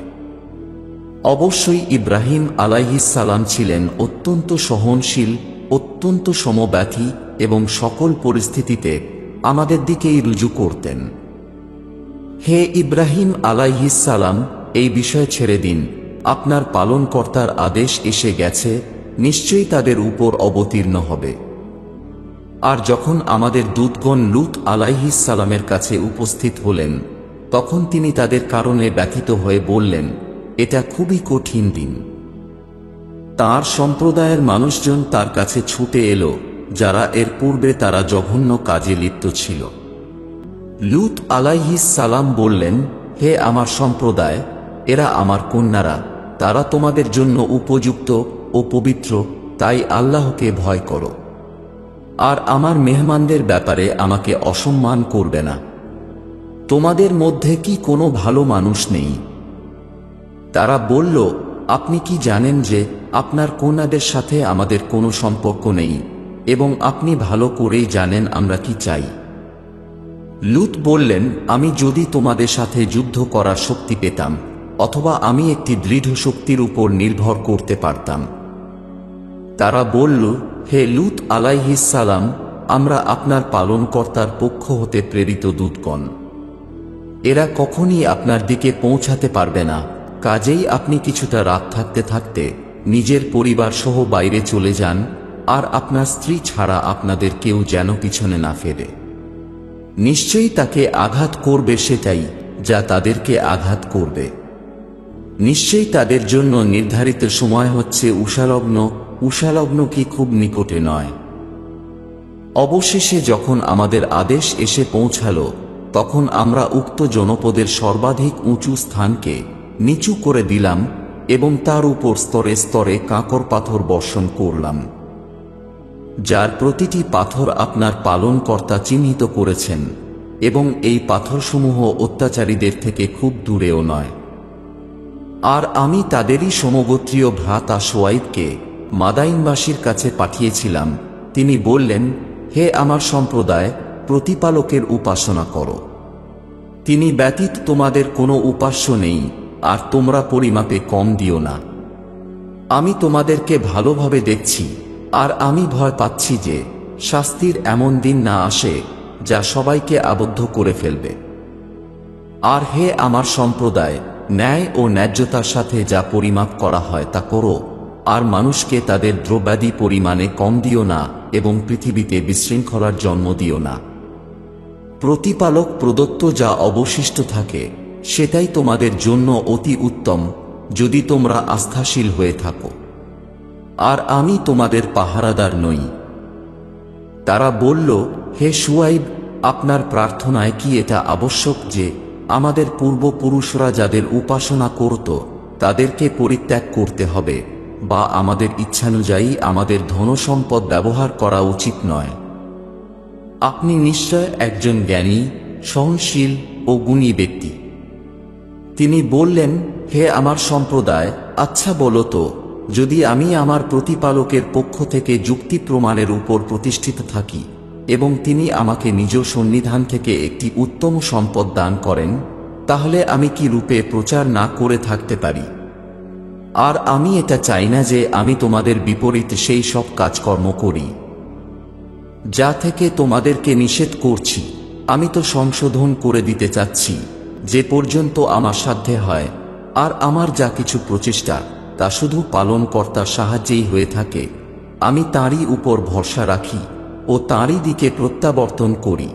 অবশ্যই ইব্রাহিম আলাইহিসসালাম ছিলেন অত্যন্ত সহনশীল, অত্যন্ত সমব্যথী এবং সকল পরিস্থিতিতে আমাদের দিকেই রুজু করতেন। হে ইব্রাহিম আলাইহিসসালাম, এই বিষয় ছেড়ে দিন, আপনার পালনকর্তার আদেশ এসে গেছে, নিশ্চয়ই তাদের উপর অবতীর্ণ হবে। আর যখন আমাদের দূতগণ লূত আলাইহিসসালামের কাছে উপস্থিত হলেন, তখন তিনি তাদের কারণে ব্যথিত হয়ে বললেন, এটা খুবই কঠিন দিন। তার সম্প্রদায়ের মানুষজন তার কাছে ছুটে এলো, যারা এর পূর্বে তারা জঘন্য কাজে লিপ্ত ছিল। লূত আলাইহিসসালাম বললেন, হে আমার সম্প্রদায়, এরা আমার কন্যারা, তারা তোমাদের জন্য উপযুক্ত ও পবিত্র, তাই আল্লাহকে ভয় করো। আর আমার মেহমানদের ব্যাপারে আমাকে অসম্মান করবে না। তোমাদের মধ্যে কি কোনো ভালো মানুষ নেই? তারা বলল, আপনি কি জানেন যে আপনার কন্যাদের সাথে আমাদের কোনো সম্পর্ক নেই, এবং আপনি ভালো করেই জানেন আমরা কি চাই। লূত বললেন, আমি যদি তোমাদের সাথে যুদ্ধ করার শক্তি পেতাম, অথবা আমি একটি দৃঢ় শক্তির উপর নির্ভর করতে পারতাম। তারা বলল, হে লূত আলাইহিসসালাম, আমরা আপনার পালনকর্তার পক্ষ হতে প্রেরিত দূতগণ। এরা কখনই আপনার দিকে পৌঁছাতে পারবে না, কাজেই আপনি কিছুটা রাত থাকতে থাকতে নিজের পরিবার সহ বাইরে চলে যান, আর আপনার স্ত্রী ছাড়া আপনাদের কেউ যেন পিছনে না ফেরে। নিশ্চয়ই তাকে আঘাত করবে সেটাই যা তাদেরকে আঘাত করবে। নিশ্চয়ই তাদের জন্য নির্ধারিত সময় হচ্ছে উষালগ্ন, উষালগ্ন কি খুব নিকটে নয়। অবশেষে যখন আমাদের আদেশ এসে পৌঁছাল, তখন আমরা উক্ত জনপদের সর্বাধিক উঁচু স্থানকে নিচু করে দিলাম এবং তার উপর স্তরে স্তরে কাঁকর পাথর বর্ষণ করলাম, যার প্রতিটি পাথর আপনার পালনকর্তা চিহ্নিত করেছেন, এবং এই পাথরসমূহ অত্যাচারীদের থেকে খুব দূরেও নয়। আর আমি তাদেরই সমগোত্রীয় ভ্রাতা শোয়াইবকে মাদাইনবাসীর কাছে পাঠিয়েছিলাম। তিনি বললেন, হে আমার সম্প্রদায়, প্রতিপালকের উপাসনা করো। তিনি ব্যতীত তোমাদের কোনো উপাস্য নেই, আর তোমরা পরিমাপে কম দিও না। আমি তোমাদেরকে ভালোভাবে দেখছি, আর আমি ভয় পাচ্ছি যে শাস্তির এমন দিন না আসে যা সবাইকে আবদ্ধ করে ফেলবে। আর হে আমার সম্প্রদায়, ন্যায় ও ন্যায্যতার সাথে যা পরিমাপ করা হয় তা করো, আর মানুষকে তাদের দ্রব্যাদি পরিমাণে কম দিও না, এবং পৃথিবীতে বিশৃঙ্খলার জন্ম দিও না। প্রতিপালক প্রদত্ত যা অবশিষ্ট থাকে সেটাই তোমাদের জন্য অতি উত্তম, যদি তোমরা আস্থাশীল হয়ে থাকো। আর আমি তোমাদের পাহারাদার নই। তারা বলল, হে শুয়াইব, আপনার প্রার্থনায় কি এটা আবশ্যক যে আমাদের পূর্বপুরুষরা যাদের উপাসনা করত তাদেরকে পরিত্যাগ করতে হবে, বা আমাদের ইচ্ছানুযায়ী আমাদের ধনসম্পদ ব্যবহার করা উচিত নয়? আপনি নিশ্চয় একজন জ্ঞানী, সহনশীল ও গুণী ব্যক্তি। তিনি বললেন, হে আমার সম্প্রদায়, আচ্ছা বলো তো, যদি আমি আমার প্রতিপালকের পক্ষ থেকে যুক্তি প্রমাণের উপর প্রতিষ্ঠিত থাকি, এবং তিনি আমাকে নিজ সন্নিধান থেকে একটি উত্তম সম্পদ দান করেন, তাহলে আমি কি রূপে প্রচার না করে থাকতে পারি? আর আমি এটা চাই না যে আমি তোমাদের বিপরীত সেই সব কাজকর্ম করি যা থেকে তোমাদেরকে নিষেধ করছি। আমি তো সংশোধন করে দিতে চাচ্ছি যে পর্যন্ত আমার সাধ্যে হয়, আর আমার যা কিছু প্রচেষ্টা তা শুধু পালনকর্তার সাহায্যেই হয়ে থাকে। আমি তাঁরই উপর ভরসা রাখি ও তাঁরই দিকে প্রত্যাবর্তন করি।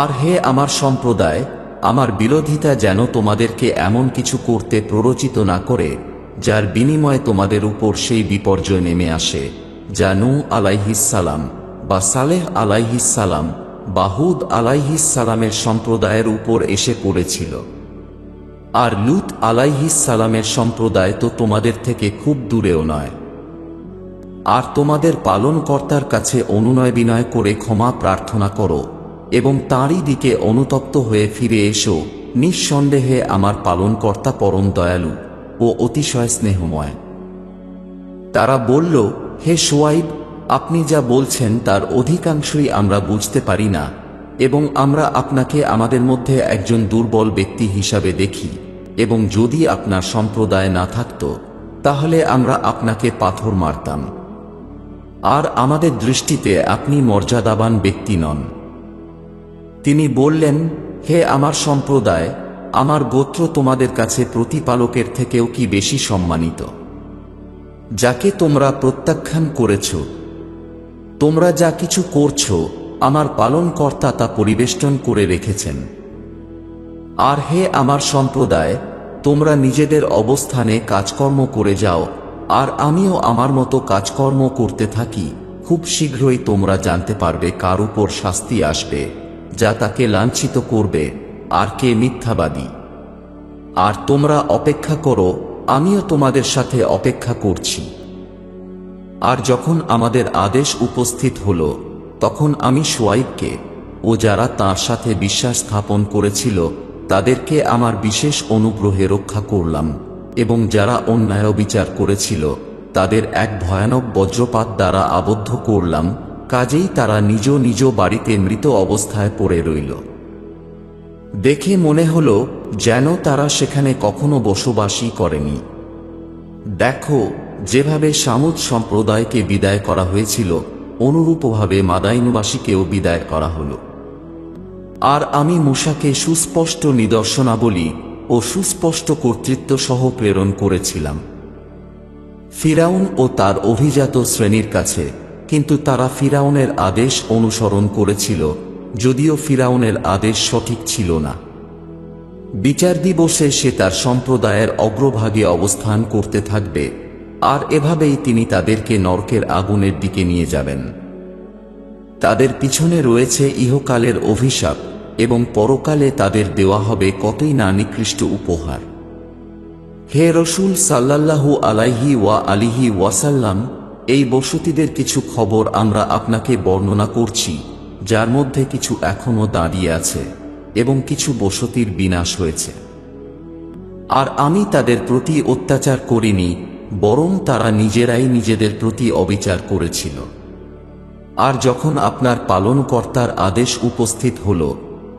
আর হে আমার সম্প্রদায়, আমার বিরোধিতা যেন তোমাদেরকে এমন কিছু করতে প্ররোচিত না করে যার বিনিময়ে তোমাদের উপর সেই বিপর্যয় নেমে আসে যা নূহ আলাইহিস সালাম বা সালেহ আলাইহিস সালাম বা হুদ আলাইহিস সালামের সম্প্রদায়ের উপর এসে পড়েছিল। আর লূত আলাইহিস সালামের সম্প্রদায় তো তোমাদের থেকে খুব দূরেও নয়। আর তোমাদের পালনকর্তার কাছে অনুনয় বিনয় করে ক্ষমা প্রার্থনা করো এবং তাঁরই দিকে অনুতপ্ত হয়ে ফিরে এসো। নিঃসন্দেহে আমার পালনকর্তা পরম দয়ালু ও অতিশয় স্নেহময়। তারা বলল, হে শুআয়ব, আপনি যা বলছেন তার অধিকাংশই আমরা বুঝতে পারি না, এবং আমরা আপনাকে আমাদের মধ্যে একজন দুর্বল ব্যক্তি হিসাবে দেখি, এবং যদি আপনার সম্প্রদায় না থাকত তাহলে আমরা আপনাকে পাথর মারতাম। আর আমাদের দৃষ্টিতে আপনি মর্যাদাবান ব্যক্তি নন। তিনি বললেন, হে আমার সম্প্রদায়, আমার গোত্র তোমাদের কাছে প্রতিপালকের থেকেও কি বেশি সম্মানিত, যাকে তোমরা প্রত্যাখ্যান করেছ? তোমরা যা কিছু করছ আমার পালনকর্তা তা পরিবেষ্টন করে রেখেছেন। আর হে আমার সম্প্রদায়, তোমরা নিজেদের অবস্থানে কাজকর্ম করে যাও, আর আমিও আমার মতো কাজকর্ম করতে থাকি। খুব শীঘ্রই তোমরা জানতে পারবে কার উপর শাস্তি আসবে যা তাকে লাঞ্ছিত করবে, আর কে মিথ্যাবাদী। আর তোমরা অপেক্ষা করো, আমিও তোমাদের সাথে অপেক্ষা করছি। আর যখন আমাদের আদেশ উপস্থিত হল, তখন আমি শুআয়বকে ও যারা তাঁর সাথে বিশ্বাস স্থাপন করেছিল তাদেরকে আমার বিশেষ অনুগ্রহে রক্ষা করলাম, এবং যারা অন্যায় বিচার করেছিল তাদের এক ভয়ানক বজ্রপাত দ্বারা আবদ্ধ করলাম। কাজেই তারা নিজ নিজ বাড়িতে মৃত অবস্থায় পড়ে রইল। দেখে মনে হল যেন তারা সেখানে কখনো বসবাসই করেনি। দেখো, যেভাবে সামুদ সম্প্রদায়কে বিদায় করা হয়েছিল অনুরূপভাবে মাদাইনবাসীকেও বিদায় করা হল। আর আমি মূসাকে সুস্পষ্ট নিদর্শনাবলী ও সুস্পষ্ট কর্তৃত্ব সহ প্রেরণ করেছিলাম ফিরাউন ও তার অভিজাত শ্রেণীর কাছে, কিন্তু তারা ফিরাউনের আদেশ অনুসরণ করেছিল, যদিও ফিরাউনের আদেশ সঠিক ছিল না। বিচার দিবসে সে তার সম্প্রদায়ের অগ্রভাগে অবস্থান করতে থাকবে, আর এভাবেই তিনি তাদেরকে নরকের আগুনের দিকে নিয়ে যাবেন। তাদের পিছনে রয়েছে ইহকালের অভিশাপ, এবং পরকালে তাদের দেওয়া হবে কতই না নিকৃষ্ট উপহার। হে রসূল সাল্লাল্লাহু আলাইহি ওয়াসাল্লাম, এই বসতিদের কিছু খবর আমরা আপনাকে বর্ণনা করছি, যার মধ্যে কিছু এখনো দাঁড়িয়ে আছে এবং কিছু বসতির বিনাশ হয়েছে। আর আমি তাদের প্রতি অত্যাচার করিনি, বরং তারা নিজেরাই নিজেদের প্রতি অবিচার করেছিল। আর যখন আপনার পালনকর্তার আদেশ উপস্থিত হল,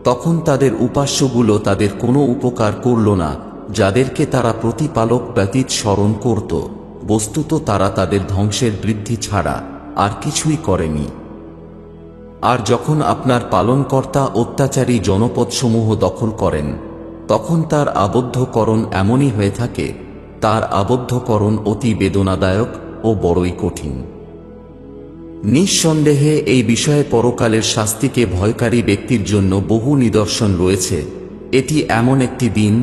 তখন তাদের উপাস্যগুলো তাদের কোনো উপকার করল না, যাদেরকে তারা প্রতিপালক ব্যতীত স্মরণ করত। বস্তুত তারা তাদের ধ্বংসের বৃদ্ধি ছাড়া আর কিছুই করেনি। আর যখন আপনার পালনকর্তা অত্যাচারী জনপদসমূহ দখল করেন, তখন তার আবদ্ধকরণ এমনই হয়ে থাকে, তার আবদ্ধকরণ অতি বেদনাদায়ক ও বড়ই কঠিন। নিঃসন্দেহে এই বিষয়ে পরকালের শাস্তিকে ভয়কারী ব্যক্তির জন্য বহু নিদর্শন রয়েছে। এটি এমন একটি দিন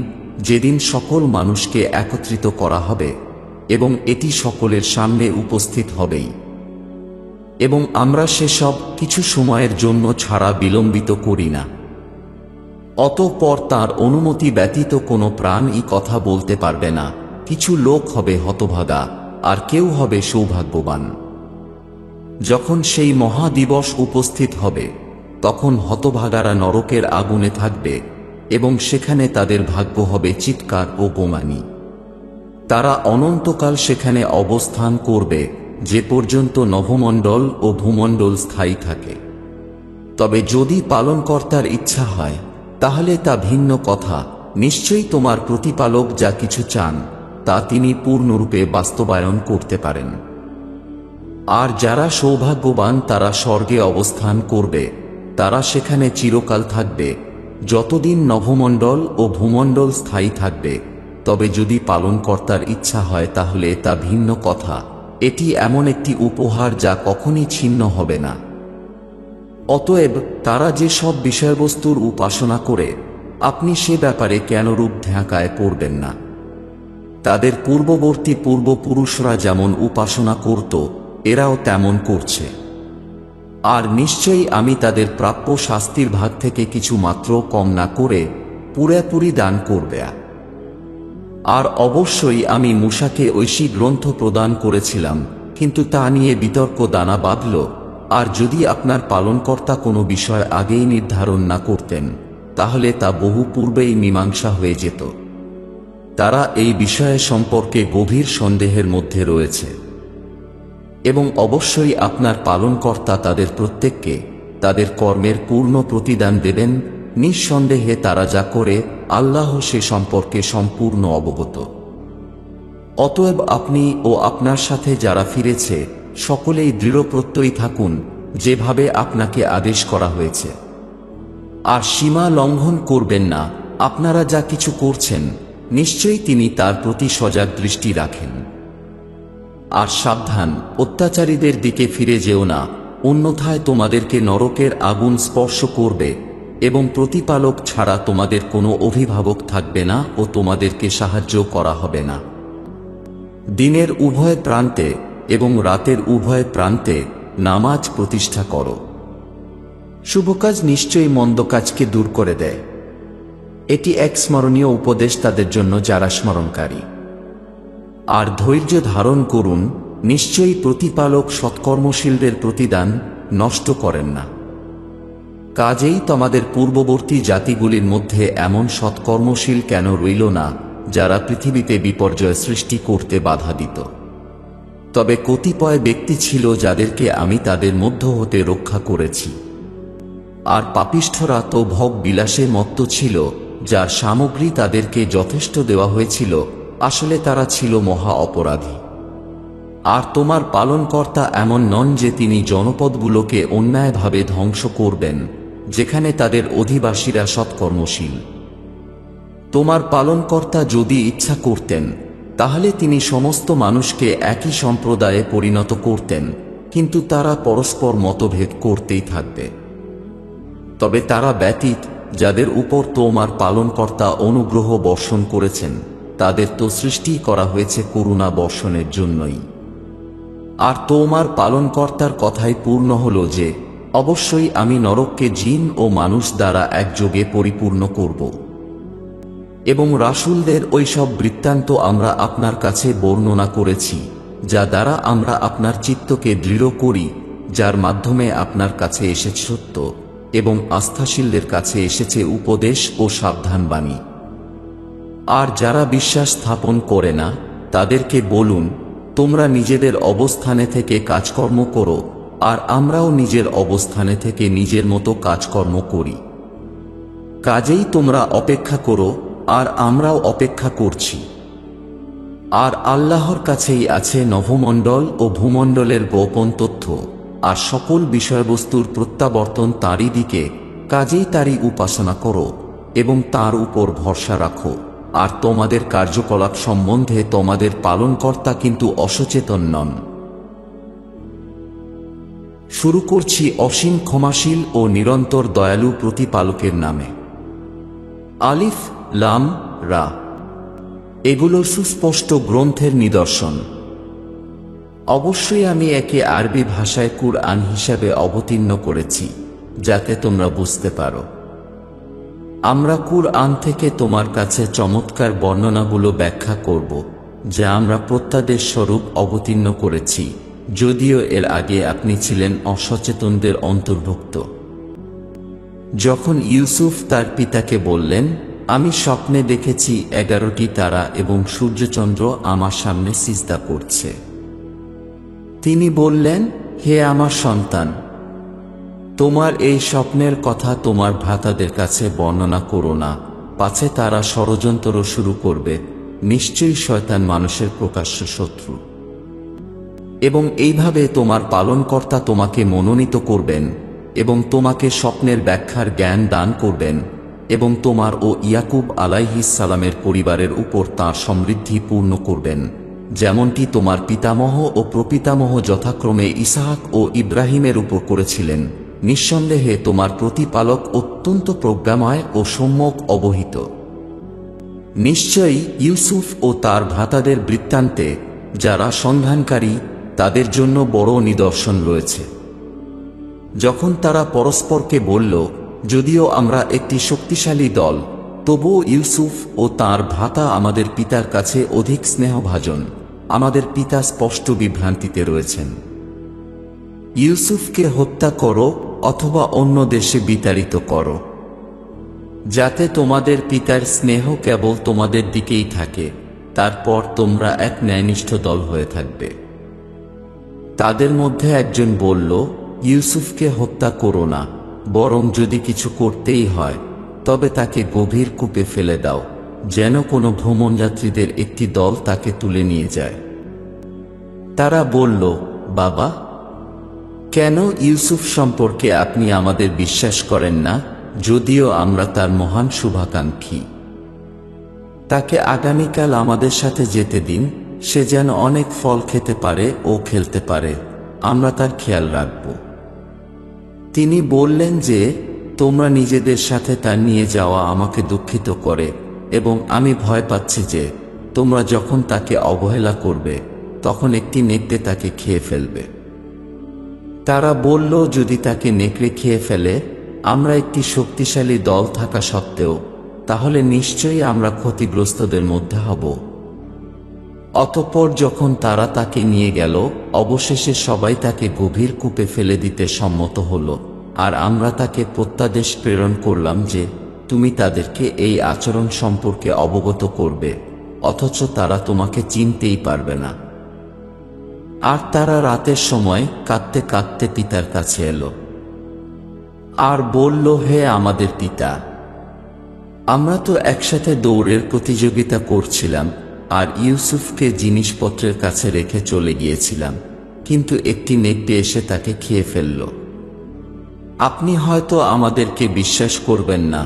যেদিন সকল মানুষকে একত্রিত করা হবে, এবং এটি সকলের সামনে উপস্থিত হবেই, এবং আমরা সেসব কিছু সময়ের জন্য ছাড়া বিলম্বিত করি না। অতঃপর তাঁর অনুমতি ব্যতীত কোনো প্রাণই কথা বলতে পারবে না। কিছু লোক হবে হতভাগা, আর কেউ হবে সৌভাগ্যবান। যখন সেই মহাদিবস উপস্থিত হবে, তখন হতভাগারা নরকের আগুনে থাকবে, এবং সেখানে তাদের ভাগ্য হবে চিৎকার ও গোমানি। তারা অনন্তকাল সেখানে অবস্থান করবে, যে পর্যন্ত নভমণ্ডল ও ভূমণ্ডল স্থায়ী থাকে। তবে যদি পালনকর্তার ইচ্ছা হয় তাহলে তা ভিন্ন কথা। নিশ্চয়ই তোমার প্রতিপালক যা কিছু চান তা তিনি পূর্ণরূপে বাস্তবায়ন করতে পারেন। আর যারা সৌভাগ্যবান তারা স্বর্গে অবস্থান করবে, তারা সেখানে চিরকাল থাকবে, যতদিন নভমণ্ডল ও ভূমণ্ডল স্থায়ী থাকবে। তবে যদি পালনকর্তার ইচ্ছা হয় তাহলে তা ভিন্ন কথা। এটি এমন একটি উপহার যা কখনই ছিন্ন হবে না। অতএব তারা যে সব বিষয়বস্তুর উপাসনা করে, আপনি সে ব্যাপারে কেন রূপ ঢাকায় পড়বেন না? তাদের পূর্ববর্তী পূর্বপুরুষরা যেমন উপাসনা করত এরাও তেমন করছে। আর নিশ্চয়ই আমি তাদের প্রাপ্য শাস্তির ভাগ থেকে কিছু মাত্র কম না করে পুরোপুরি দান করবে। আর অবশ্যই আমি মূসাকে ঐশী গ্রন্থ প্রদান করেছিলাম, কিন্তু তা নিয়ে বিতর্ক দানা বাঁধল। আর যদি আপনার পালনকর্তা কোনো বিষয় আগেই নির্ধারণ না করতেন তাহলে তা বহু পূর্বেই মীমাংসা হয়ে যেত। তারা এই বিষয়ে সম্পর্কে গভীর সন্দেহের মধ্যে রয়েছে। এবং অবশ্যই আপনার পালনকর্তা তাদের প্রত্যেককে তাদের কর্মের পূর্ণ প্রতিদান দেবেন। নিঃসন্দেহে তারা যা করে আল্লাহ সে সম্পর্কে সম্পূর্ণ অবগত। অতএব আপনি ও আপনার সাথে যারা ফিরেছে সকলেই দৃঢ়প্রত্যয়ী থাকুন যেভাবে আপনাকে আদেশ করা হয়েছে। আর সীমা লঙ্ঘন করবেন না। আপনারা যা কিছু করছেন নিশ্চয়ই তিনি তার প্রতি সজাগ দৃষ্টি রাখেন। আর সাবধান, অত্যাচারীদের দিকে ফিরে যেও না, অন্যথায় তোমাদেরকে নরকের আগুন স্পর্শ করবে এবং প্রতিপালক ছাড়া তোমাদের কোনো অভিভাবক থাকবে না ও তোমাদেরকে সাহায্য করা হবে না। দিনের উভয় প্রান্তে এবং রাতের উভয় প্রান্তে নামাজ প্রতিষ্ঠা করো। শুভ কাজ নিশ্চয়ই মন্দ কাজকে দূর করে দেয়। এটি এক স্মরণীয় উপদেশ তাদের জন্য যারা স্মরণকারী। আর ধৈর্য ধারণ করুন, নিশ্চয়ই প্রতিপালক সৎকর্মশীলদের প্রতিদান নষ্ট করেন না। কাজেই তোমাদের পূর্ববর্তী জাতিগুলির মধ্যে এমন সৎকর্মশীল কেন রইল না যারা পৃথিবীতে বিপর্যয় সৃষ্টি করতে বাধা দিত? তবে কতিপয় ব্যক্তি ছিল যাদেরকে আমি তাদের মধ্য হতে রক্ষা করেছি। আর পাপিষ্ঠরা তো ভোগ বিলাসে মত্ত ছিল, যার সামগ্রী তাদেরকে যথেষ্ট দেওয়া হয়েছিল। আসলে তারা ছিল মহা অপরাধী। আর তোমার পালনকর্তা এমন নন যে তিনি জনপদগুলোকে অন্যায়ভাবে ধ্বংস করবেন যেখানে তাদের অধিবাসীরা সৎকর্মশীল। তোমার পালনকর্তা যদি ইচ্ছা করতেন তাহলে তিনি সমস্ত মানুষকে একই সম্প্রদায়ে পরিণত করতেন, কিন্তু তারা পরস্পর মতভেদ করতেই থাকবে। তবে তারা ব্যতীত যাদের উপর তোমার পালনকর্তা অনুগ্রহ বর্ষণ করেছেন তাদের তো সৃষ্টি করা হয়েছে করুণা বর্ষণের জন্যই। আর তোমার পালনকর্তার কথাই পূর্ণ হল যে অবশ্যই আমি নরককে জিন ও মানুষ দ্বারা একযোগে পরিপূর্ণ করব। এবং রাসূলদের ওইসব বৃত্তান্ত আমরা আপনার কাছে বর্ণনা করেছি যা দ্বারা আমরা আপনার চিত্তকে দৃঢ় করি, যার মাধ্যমে আপনার কাছে এসেছে সত্য এবং আস্থাশীলদের কাছে এসেছে উপদেশ ও সাবধানবাণী। আর যারা বিশ্বাস স্থাপন করে না তাদেরকে বলুন, তোমরা নিজেদের অবস্থানে থেকে কাজকর্ম করো আর আমরাও নিজের অবস্থানে থেকে নিজের মতো কাজকর্ম করি। কাজেই তোমরা অপেক্ষা করো আর আমরাও অপেক্ষা করছি। আর আল্লাহর কাছেই আছে নভমণ্ডল ও ভূমণ্ডলের গোপন তথ্য, আর সকল বিষয়বস্তুর প্রত্যাবর্তন তাঁরই দিকে। কাজেই তাঁরই উপাসনা করো এবং তাঁর উপর ভরসা রাখো। আর তোমাদের কার্যকলাপ সম্বন্ধে তোমাদের পালনকর্তা কিন্তু অসচেতন নন। শুরু করছি অসীম ক্ষমাশীল ও নিরন্তর দয়ালু প্রতিপালকের নামে। আলিফ লাম রা, এগুলো সুস্পষ্ট গ্রন্থের নিদর্শন। অবশ্যই আমি একে আরবি ভাষায় কুরআন হিসাবে অবতীর্ণ করেছি যাতে তোমরা বুঝতে পারো। আমরা কুরআন থেকে তোমার কাছে চমৎকার বর্ণনাগুলো ব্যাখ্যা করব যা আমরা প্রত্যাদেশ স্বরূপ অবতীর্ণ করেছি, যদিও এর আগে আপনি ছিলেন অসচেতনদের অন্তর্ভুক্ত। যখন ইউসুফ তার পিতাকে বললেন, আমি স্বপ্নে দেখেছি 11টি তারা এবং সূর্যচন্দ্র আমার সামনে সিজদা করছে, তিনি বললেন, হে আমার সন্তান, তোমার এই স্বপ্নের কথা তোমার ভ্রাতাদের কাছে বর্ণনা করো না, পাছে তারা ষড়যন্ত্র শুরু করবে। নিশ্চয়ই শয়তান মানুষের প্রকাশ্য শত্রু। এবং এইভাবে তোমার পালনকর্তা তোমাকে মনোনীত করবেন এবং তোমাকে স্বপ্নের ব্যাখ্যার জ্ঞান দান করবেন এবং তোমার ও ইয়াকুব আলাইহিস সালামের পরিবারের উপর তাঁর সমৃদ্ধি পূর্ণ করবেন, যেমনটি তোমার পিতামহ ও প্রপিতামহ যথাক্রমে ইসহাক ও ইব্রাহিমের উপর করেছিলেন। নিঃসন্দেহে তোমার প্রতিপালক অত্যন্ত প্রজ্ঞাময় ও সম্যক অবহিত। নিশ্চয়ই ইউসুফ ও তার ভ্রাতাদের বৃত্তান্তে যারা সন্ধানকারী তাদের জন্য বড় নিদর্শন রয়েছে। যখন তারা পরস্পরকে বলল, যদিও আমরা একটি শক্তিশালী দল, তবুও ইউসুফ ও তার ভ্রাতা আমাদের পিতার কাছে অধিক স্নেহভাজন, আমাদের পিতা স্পষ্ট বিভ্রান্তিতে রয়েছেন। ইউসুফকে হত্যা করো অথবা অন্য দেশে বিতাড়িত করো, যাতে তোমাদের পিতার স্নেহ কেবল তোমাদের দিকেই থাকে, তারপর তোমরা এক ন্যায়নিষ্ঠ দল হয়ে থাকবে। তাদের মধ্যে একজন বলল, ইউসুফকে হত্যা করো না, বরং যদি কিছু করতেই হয় তবে তাকে গভীর কূপে ফেলে দাও, যেন কোনো ভ্রমণযাত্রীদের একটি দল তাকে তুলে নিয়ে যায়। তারা বলল, বাবা, কেন ইউসুফ সম্পর্কে আপনি আমাদের বিশ্বাস করেন না, যদিও আমরা তার মহান শুভাকাঙ্ক্ষী? তাকে আগামীকাল আমাদের সাথে যেতে দিন, সে যেন অনেক ফল খেতে পারে ও খেলতে পারে, আমরা তার খেয়াল রাখব। তিনি বললেন যে, তোমরা নিজেদের সাথে তা নিয়ে যাওয়া আমাকে দুঃখিত করে এবং আমি ভয় পাচ্ছি যে তোমরা যখন তাকে অবহেলা করবে তখন একটি নেকড়ে তাকে খেয়ে ফেলবে। তারা বলল, যদি তাকে নেকড়ে খেয়ে ফেলে, আমরা একটি শক্তিশালী দল থাকা সত্ত্বেও, তাহলে নিশ্চয়ই আমরা ক্ষতিগ্রস্তদের মধ্যে হব। অতঃপর যখন তারা তাকে নিয়ে গেল, অবশেষে সবাই তাকে গভীর কূপে ফেলে দিতে সম্মত হল, আর আমরা তাকে প্রত্যাদেশ প্রেরণ করলাম যে তুমি তাদেরকে এই আচরণ সম্পর্কে অবগত করবে, অথচ তারা তোমাকে চিনতেই পারবে না। আর তারা রাতের সময় কাঁদতে কাঁদতে পিতার কাছে এলো আর বলল, হে আমাদের পিতা, আমরা তো একসাথে দৌড়ের প্রতিযোগিতা করছিলাম আর ইউসুফকে জিনিসপত্রের কাছে রেখে চলে গিয়েছিলাম, কিন্তু একটি নেকড়ে এসে তাকে খেয়ে ফেলল। আপনি হয়তো আমাদেরকে বিশ্বাস করবেন না,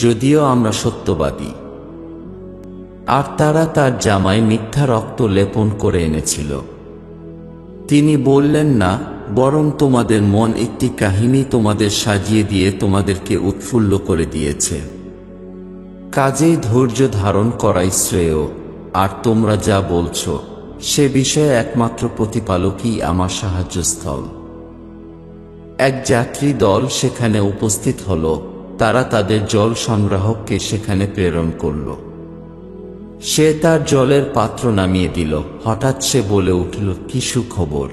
যদিও আমরা সত্যবাদী। আর তারা তার জামায় মিথ্যা রক্ত লেপন করে এনেছিল। তিনি বললেন না, বরং তোমাদের মন একটি কাহিনী তোমাদের সাজিয়ে দিয়ে তোমাদেরকে উৎফুল্ল করে দিয়েছে। কাজেই ধৈর্য ধারণ করাই শ্রেয়, আর তোমরা যা বলছো সে বিষয়ে একমাত্র প্রতিপালকই আমার সাহায্যস্থল। এক যাত্রী দল সেখানে উপস্থিত হল, তারা তাদের জল সংগ্রাহককে সেখানে প্রেরণ করল। সে তার জলের পাত্র নামিয়ে দিল। হঠাৎ সে বলে উঠল, কি সুখবর,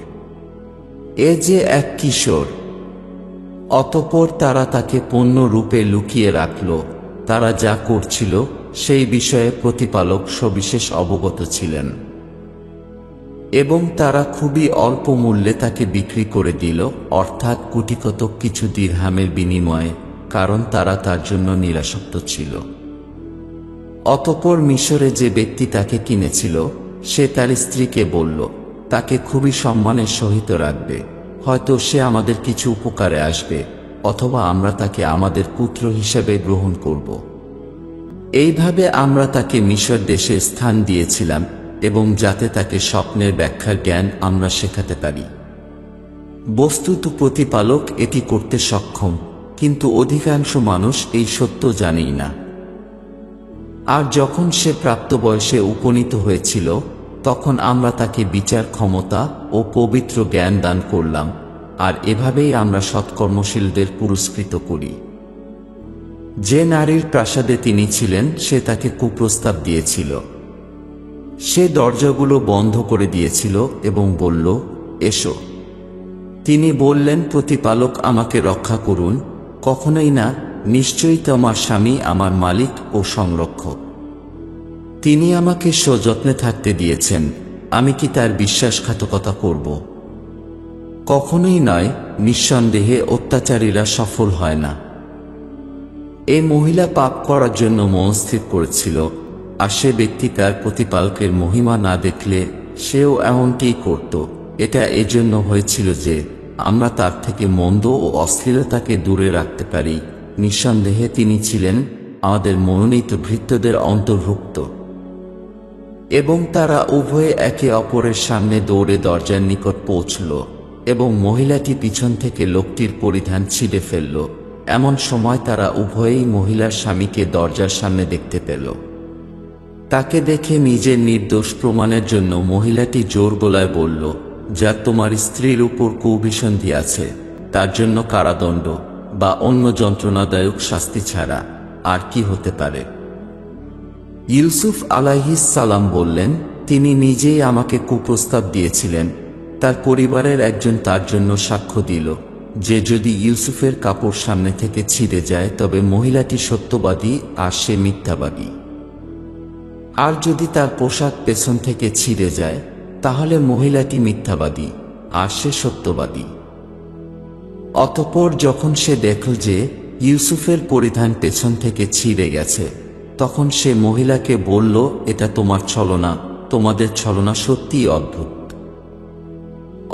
এ যে এক কিশোর। অতঃপর তারা তাকে পণ্য রূপে লুকিয়ে রাখল। তারা যা করছিল সেই বিষয়ে প্রতিপালক সবিশেষ অবগত ছিলেন এবং তারা খুবই অল্প মূল্যে তাকে বিক্রি করে দিল, অর্থাৎ কোটিকতক কিছু দিরহামের বিনিময়ে, কারণ তারা তার জন্য নিরাসক্ত ছিল। অতঃপর মিশরে যে ব্যক্তি তাকে কিনেছিল সে তার স্ত্রীকে বলল, তাকে খুবই সম্মানের সহিত রাখবে, হয়তো সে আমাদের কিছু উপকারে আসবে, অথবা আমরা তাকে আমাদের পুত্র হিসেবে গ্রহণ করব। এইভাবে আমরা তাকে মিশর দেশে স্থান দিয়েছিলাম এবং যাতে তাকে স্বপ্নের ব্যাখ্যার জ্ঞান আমরা শেখাতে পারি। বস্তুত প্রতিপালক এটি করতে সক্ষম, কিন্তু অধিকাংশ মানুষ এই সত্য জানেই না। আর যখন সে প্রাপ্তবয়সে উপনীত হয়েছিল, তখন আমরা তাকে বিচার ক্ষমতা ও পবিত্র জ্ঞান দান করলাম, আর এভাবেই আমরা সৎকর্মশীলদের পুরস্কৃত করি। যে নারীর প্রাসাদে তিনি ছিলেন সে তাকে কুপ্রস্তাব দিয়েছিল। সে দরজাগুলো বন্ধ করে দিয়েছিল এবং বলল, এসো। তিনি বললেন, প্রতিপালক আমাকে রক্ষা করুন। কখনোই না, নিশ্চয়ই তোমার স্বামী আমার মালিক ও সংরক্ষক। তিনি আমাকে সযত্নে থাকতে দিয়েছেন, আমি কি তার বিশ্বাসঘাতকতা করব? কখনোই নয়, নিঃসন্দেহে অত্যাচারীরা সফল হয় না। এই মহিলা পাপ করার জন্য মনস্থির করেছিল, আর সে ব্যক্তি তার প্রতিপালকের মহিমা না দেখলে সেও এমনটিই করত। এটা এজন্য হয়েছিল যে আমরা তার থেকে মন্দ ও অশ্লীলতাকে দূরে রাখতে পারি। নিঃসন্দেহে তিনি ছিলেন আমাদের মনোনীত ভৃত্যদের অন্তর্ভুক্ত। এবং তারা উভয়ে একে অপরের সামনে দৌড়ে দরজার নিকট পৌঁছল, এবং মহিলাটি পিছন থেকে লোকটির পরিধান ছিঁড়ে ফেলল। এমন সময় তারা উভয়েই মহিলার স্বামীকে দরজার সামনে দেখতে পেল। তাকে দেখে নিজের নির্দোষ প্রমাণের জন্য মহিলাটি জোর গলায় বলল, যা তোমার স্ত্রীর উপর কুভিসন্ধি আছে তার জন্য কারাদণ্ড বা অন্য যন্ত্রণাদায়ক শাস্তি ছাড়া আর কি হতে পারে। ইউসুফ আলাইহিস সালাম বললেন, তিনি নিজেই আমাকে কুপ্রস্তাব দিয়েছিলেন। তার পরিবারের একজন তার জন্য সাক্ষ্য দিল যে যদি ইউসুফের কাপড় সামনে থেকে ছিঁড়ে যায় তবে মহিলাটি সত্যবাদী আর সে মিথ্যাবাদী, আর যদি তার পোশাক পেছন থেকে ছিঁড়ে যায় তাহলে মহিলাটি মিথ্যাবাদী আর সে সত্যবাদী। অতঃপর যখন সে দেখল যে ইউসুফের পরিধান পেছন থেকে ছিঁড়ে গেছে, তখন সে মহিলাকে বলল, এটা তোমার ছলনা, তোমাদের ছলনা সত্যিই অদ্ভুত।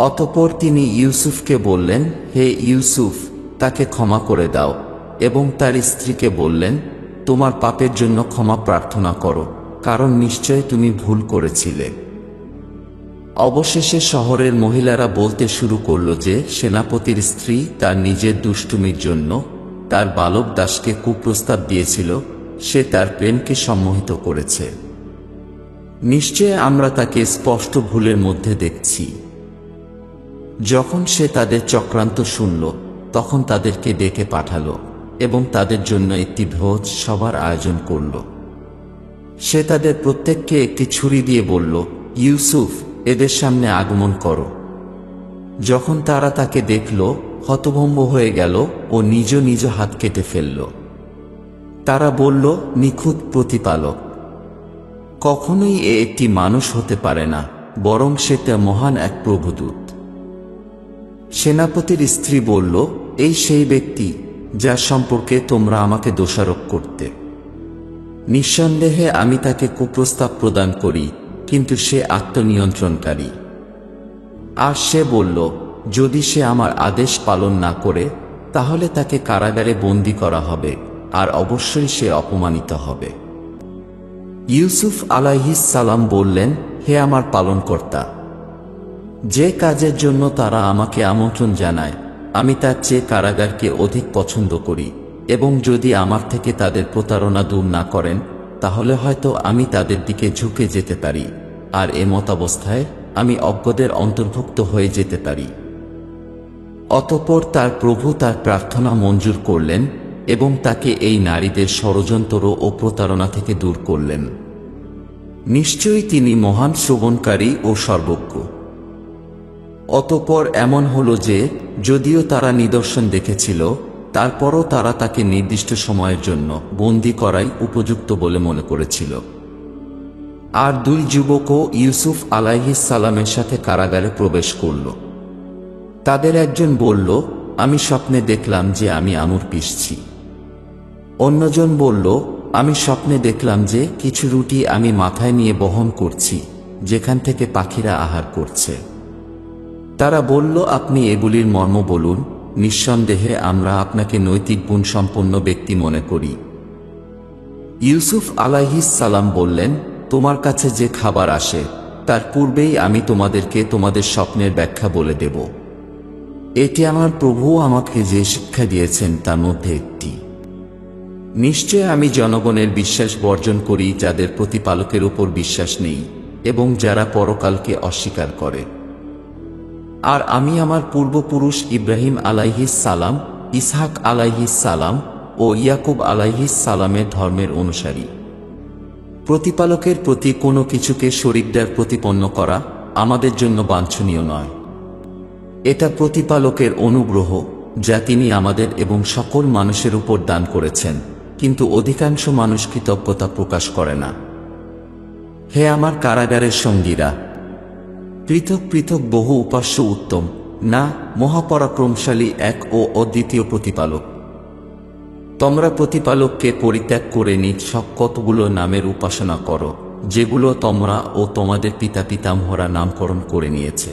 অতঃপর তিনি ইউসুফকে বললেন, হে ইউসুফ, তাকে ক্ষমা করে দাও। এবং তার স্ত্রীকে বললেন, তোমার পাপের জন্য ক্ষমা প্রার্থনা করো, কারণ নিশ্চয় তুমি ভুল করেছিলে। অবশেষে শহরের মহিলারা বলতে শুরু করল যে সেনাপতির স্ত্রী তার নিজের দুষ্টুমির জন্য তার বালক দাসকে কুপ্রস্তাব দিয়েছিল, সে তার প্রেমকে সম্মোহিত করেছে। নিশ্চয় আমরা তাকে স্পষ্ট ভুলের মধ্যে দেখছি। যখন সে তাদের চক্রান্ত শুনল, তখন তাদেরকে ডেকে পাঠালো এবং তাদের জন্য একটি ভোজ সভার আয়োজন করল। সে তাদের প্রত্যেককে একটি ছুরি দিয়ে বলল, ইউসুফ, এদের সামনে আগমন করো। যখন তারা তাকে দেখল, হতভম্ব হয়ে গেল ও নিজ নিজ হাত কেটে ফেলল। তারা বলল, নিখুঁত প্রতিপালক, কখনোই এ একটি মানুষ হতে পারে না, বরং সেটা মহান এক প্রভুদূত। সেনাপতির স্ত্রী বলল, এই সেই ব্যক্তি যার সম্পর্কে তোমরা আমাকে দোষারোপ করতে। নিঃসন্দেহে আমি তাকে কুপ্রস্তাব প্রদান করি, কিন্তু সে আত্মনিয়ন্ত্রণকারী। আর সে বলল, যদি সে আমার আদেশ পালন না করে তাহলে তাকে কারাগারে বন্দী করা হবে, আর অবশ্যই সে অপমানিত হবে। ইউসুফ আলাইহিস সালাম বললেন, হে আমার পালনকর্তা, যে কাজের জন্য তারা আমাকে আমন্ত্রণ জানায় আমি তার চেয়ে কারাগারকে অধিক পছন্দ করি, এবং যদি আমার থেকে তাদের প্রতারণা দূর না করেন তাহলে হয়তো আমি তাদের দিকে ঝুঁকে যেতে পারি, আর এমতাবস্থায় আমি অজ্ঞদের অন্তর্ভুক্ত হয়ে যেতে পারি। অতঃপর তার প্রভু তার প্রার্থনা মঞ্জুর করলেন এবং তাকে এই নারীদের ষড়যন্ত্র ও প্রতারণা থেকে দূর করলেন। নিশ্চয়ই তিনি মহান শ্রবণকারী ও সর্বজ্ঞ। অতঃপর এমন হল যে যদিও তারা নিদর্শন দেখেছিল, তারপরও তারা তাকে নির্দিষ্ট সময়ের জন্য বন্দী করাই উপযুক্ত বলে মনে করেছিল। আর দুই যুবকও ইউসুফ আলাইহিস সালামের সাথে কারাগারে প্রবেশ করল। তাদের একজন বলল, আমি স্বপ্নে দেখলাম যে আমি আঙুর পিষছি। অন্যজন বলল, আমি স্বপ্নে দেখলাম যে কিছু রুটি আমি মাথায় নিয়ে বহন করছি, যেখান থেকে পাখিরা আহার করছে। তারা বলল, আপনি এগুলির মর্ম বলুন, নিঃসন্দেহে আমরা আপনাকে নৈতিক গুণ সম্পন্ন ব্যক্তি মনে করি। ইউসুফ আলাইহিস সালাম বললেন, তোমার কাছে যে খাবার আসে তার পূর্বেই আমি তোমাদেরকে তোমাদের স্বপ্নের ব্যাখ্যা বলে দেব। এটি আমার প্রভু আমাকে যে শিক্ষা দিয়েছেন তার মধ্যে একটি। নিশ্চয় আমি জনগণের বিশ্বাস বর্জন করি যাদের প্রতিপালকের উপর বিশ্বাস নেই এবং যারা পরকালকে অস্বীকার করে। আর আমি আমার পূর্বপুরুষ ইব্রাহিম আলাইহিস সালাম, ইসহাক আলাইহিস সালাম ও ইয়াকুব আলাইহিস সালামের ধর্মের অনুসারী। প্রতিপালকের প্রতি কোনো কিছুকে শরীকদার প্রতিপন্ন করা আমাদের জন্য বাঞ্ছনীয় নয়। এটা প্রতিপালকের অনুগ্রহ যা তিনি আমাদের এবং সকল মানুষের উপর দান করেছেন, কিন্তু অধিকাংশ মানুষ কৃতজ্ঞতা প্রকাশ করে না। হে আমার কারাগারের সঙ্গীরা, পৃথক পৃথক বহু উপাস্য উত্তম, না, মহাপরাক্রমশালী এক ও অদ্বিতীয় প্রতিপালক। তোমরা প্রতিপালককে পরিত্যাগ করে নিজ কতগুলো নামের উপাসনা করো, যেগুলো তোমরা ও তোমাদের পিতা পিতামহরা নামকরণ করে নিয়েছে।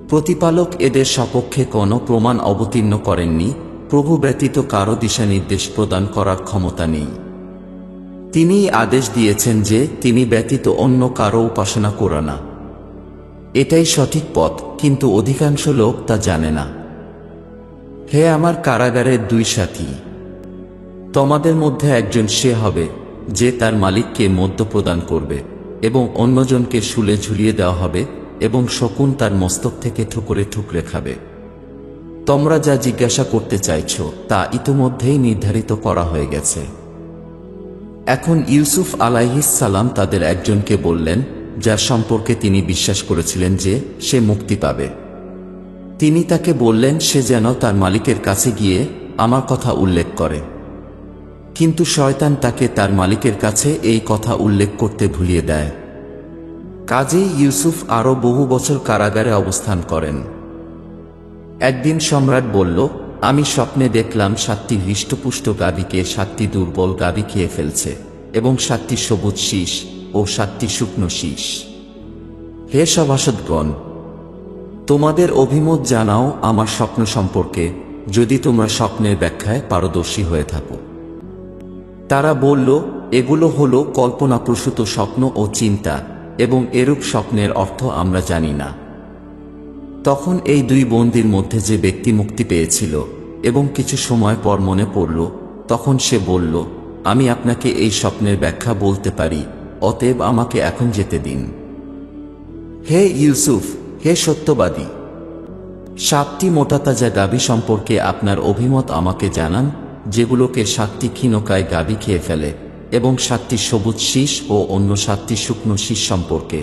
প্রতিপালক এদের সপক্ষে কোনো প্রমাণ অবতীর্ণ করেননি, প্রভু ব্যতীত কারো দিশানির্দেশ প্রদান করার ক্ষমতা নেই। তিনিই আদেশ দিয়েছেন যে তিনি ব্যতীত অন্য কারো উপাসনা করো না। এটাই সঠিক পথ, কিন্তু অধিকাংশ লোক তা জানে না। হে আমার কারাগারের দুই সাথী, তোমাদের মধ্যে একজন সে হবে যে তার মালিককে মদ্য প্রদান করবে, এবং অন্যজনকে শুলে ঝুলিয়ে দেওয়া হবে, এবং শকুন তার মস্তক থেকে ঠুকরে ঠুকরে খাবে। তোমরা যা জিজ্ঞাসা করতে চাইছ তা ইতোমধ্যেই নির্ধারিত করা হয়ে গেছে। এখন ইউসুফ আলাইহিস সালাম তাদের একজনকে বললেন, যার সম্পর্কে তিনি বিশ্বাস করেছিলেন যে সে মুক্তি পাবে। তিনি তাকে বললেন সে যেন তার মালিকের কাছে গিয়ে আমার কথা উল্লেখ করে। কিন্তু শয়তান তাকে তার মালিকের কাছে এই কথা উল্লেখ করতে ভুলিয়ে দেয়। কাজেই ইউসুফ আরও বহু বছর কারাগারে অবস্থান করেন। একদিন সম্রাট বলল, আমি স্বপ্নে দেখলাম 7টি হৃষ্টপুষ্ট গাভীকে 7টি দুর্বল গাভী খেয়ে ফেলছে, এবং 7টি সবুজ শীষ ও 7টি শুকনো শীষ। হে সভাসদগণ, তোমাদের অভিমত জানাও আমার স্বপ্ন সম্পর্কে, যদি তোমরা স্বপ্নের ব্যাখ্যায় পারদর্শী হয়ে থাকো। তারা বলল, এগুলো হলো কল্পনাপ্রসূত স্বপ্ন ও চিন্তা, এবং এরূপ স্বপ্নের অর্থ আমরা জানি না। তখন এই দুই বন্দীর মধ্যে যে ব্যক্তি মুক্তি পেয়েছিল এবং কিছু সময় পর মনে পড়ল, তখন সে বলল, আমি আপনাকে এই স্বপ্নের ব্যাখ্যা বলতে পারি, অতএব আমাকে এখন যেতে দিন। হে ইউসুফ, হে সত্যবাদী, 7টি মোটাতাজা গাভী সম্পর্কে আপনার অভিমত আমাকে জানান, যেগুলোকে 7টি ক্ষীণকায় গাভী খেয়ে ফেলে, এবং 7টি সবুজ শীষ ও অন্য 7টি শুকনো শীষ সম্পর্কে,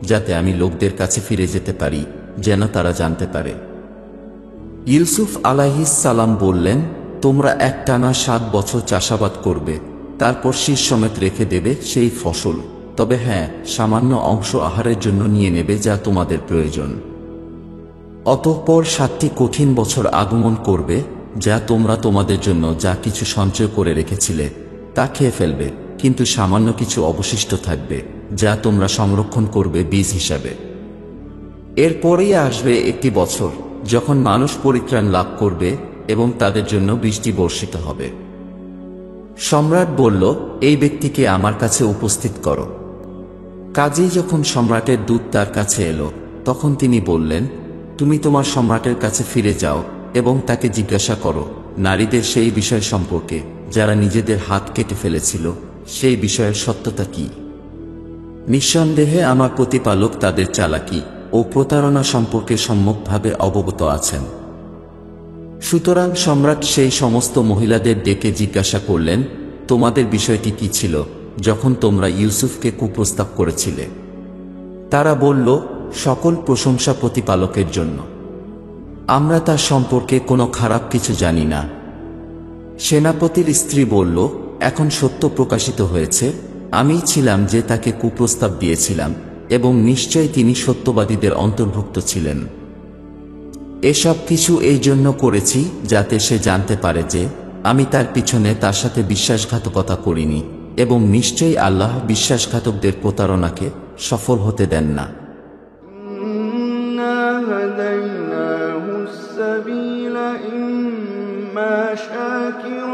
যাতে আমি লোকদের কাছে ফিরে যেতে পারি, যেন তারা জানতে পারে। ইউসুফ আলাইহিস সালাম বললেন, তোমরা একটানা 7 বছর চাষাবাদ করবে, তারপর শীষ সমেত রেখে দেবে সেই ফসল, তবে হ্যাঁ, সামান্য অংশ আহারের জন্য নিয়ে নেবে যা তোমাদের প্রয়োজন। অতঃপর 7টি কঠিন বছর আগমন করবে, যা তোমরা তোমাদের জন্য যা কিছু সঞ্চয় করে রেখেছিলে তা খেয়ে ফেলবে, কিন্তু সামান্য কিছু অবশিষ্ট থাকবে, যা তোমরা সংরক্ষণ করবে বীজ হিসাবে। এরপরেই আসবে একটি বছর যখন মানুষ পরিত্রাণ লাভ করবে এবং তাদের জন্য বৃষ্টি বর্ষিত হবে। সম্রাট বলল, এই ব্যক্তিকে আমার কাছে উপস্থিত করো। কাজেই যখন সম্রাটের দূত তার কাছে এলো, তখন তিনি বললেন, তুমি তোমার সম্রাটের কাছে ফিরে যাও এবং তাকে জিজ্ঞাসা করো নারীদের সেই বিষয় সম্পর্কে যারা নিজেদের হাত কেটে ফেলেছিল, সেই বিষয়ের সত্যতা কি। নিঃসন্দেহে আমার প্রতিপালক তাদের চালাকি ও প্রতারণা সম্পর্কে সম্যকভাবে অবগত আছেন। সুতরাং সম্রাট সেই সমস্ত মহিলাদের ডেকে জিজ্ঞাসা করলেন, তোমাদের বিষয়টি কি ছিল যখন তোমরা ইউসুফকে কুপ্রস্তাব করেছিলে? তারা বলল, সকল প্রশংসা প্রতিপালকের জন্য, আমরা তার সম্পর্কে কোনো খারাপ কিছু জানি না। সেনাপতির স্ত্রী বলল, এখন সত্য প্রকাশিত হয়েছে, আমিই ছিলাম যে তাকে কুপ্রস্তাব দিয়েছিলাম, এবং নিশ্চয় তিনি সত্যবাদীদের অন্তর্ভুক্ত ছিলেন। এসব কিছু এই জন্য করেছি যাতে সে জানতে পারে যে আমি তার পিছনে তার সাথে বিশ্বাসঘাতকতা করিনি, এবং নিশ্চয়ই আল্লাহ বিশ্বাসঘাতকদের প্রতারণাকে সফল হতে দেন না। هديناه السبيل إما شاكرا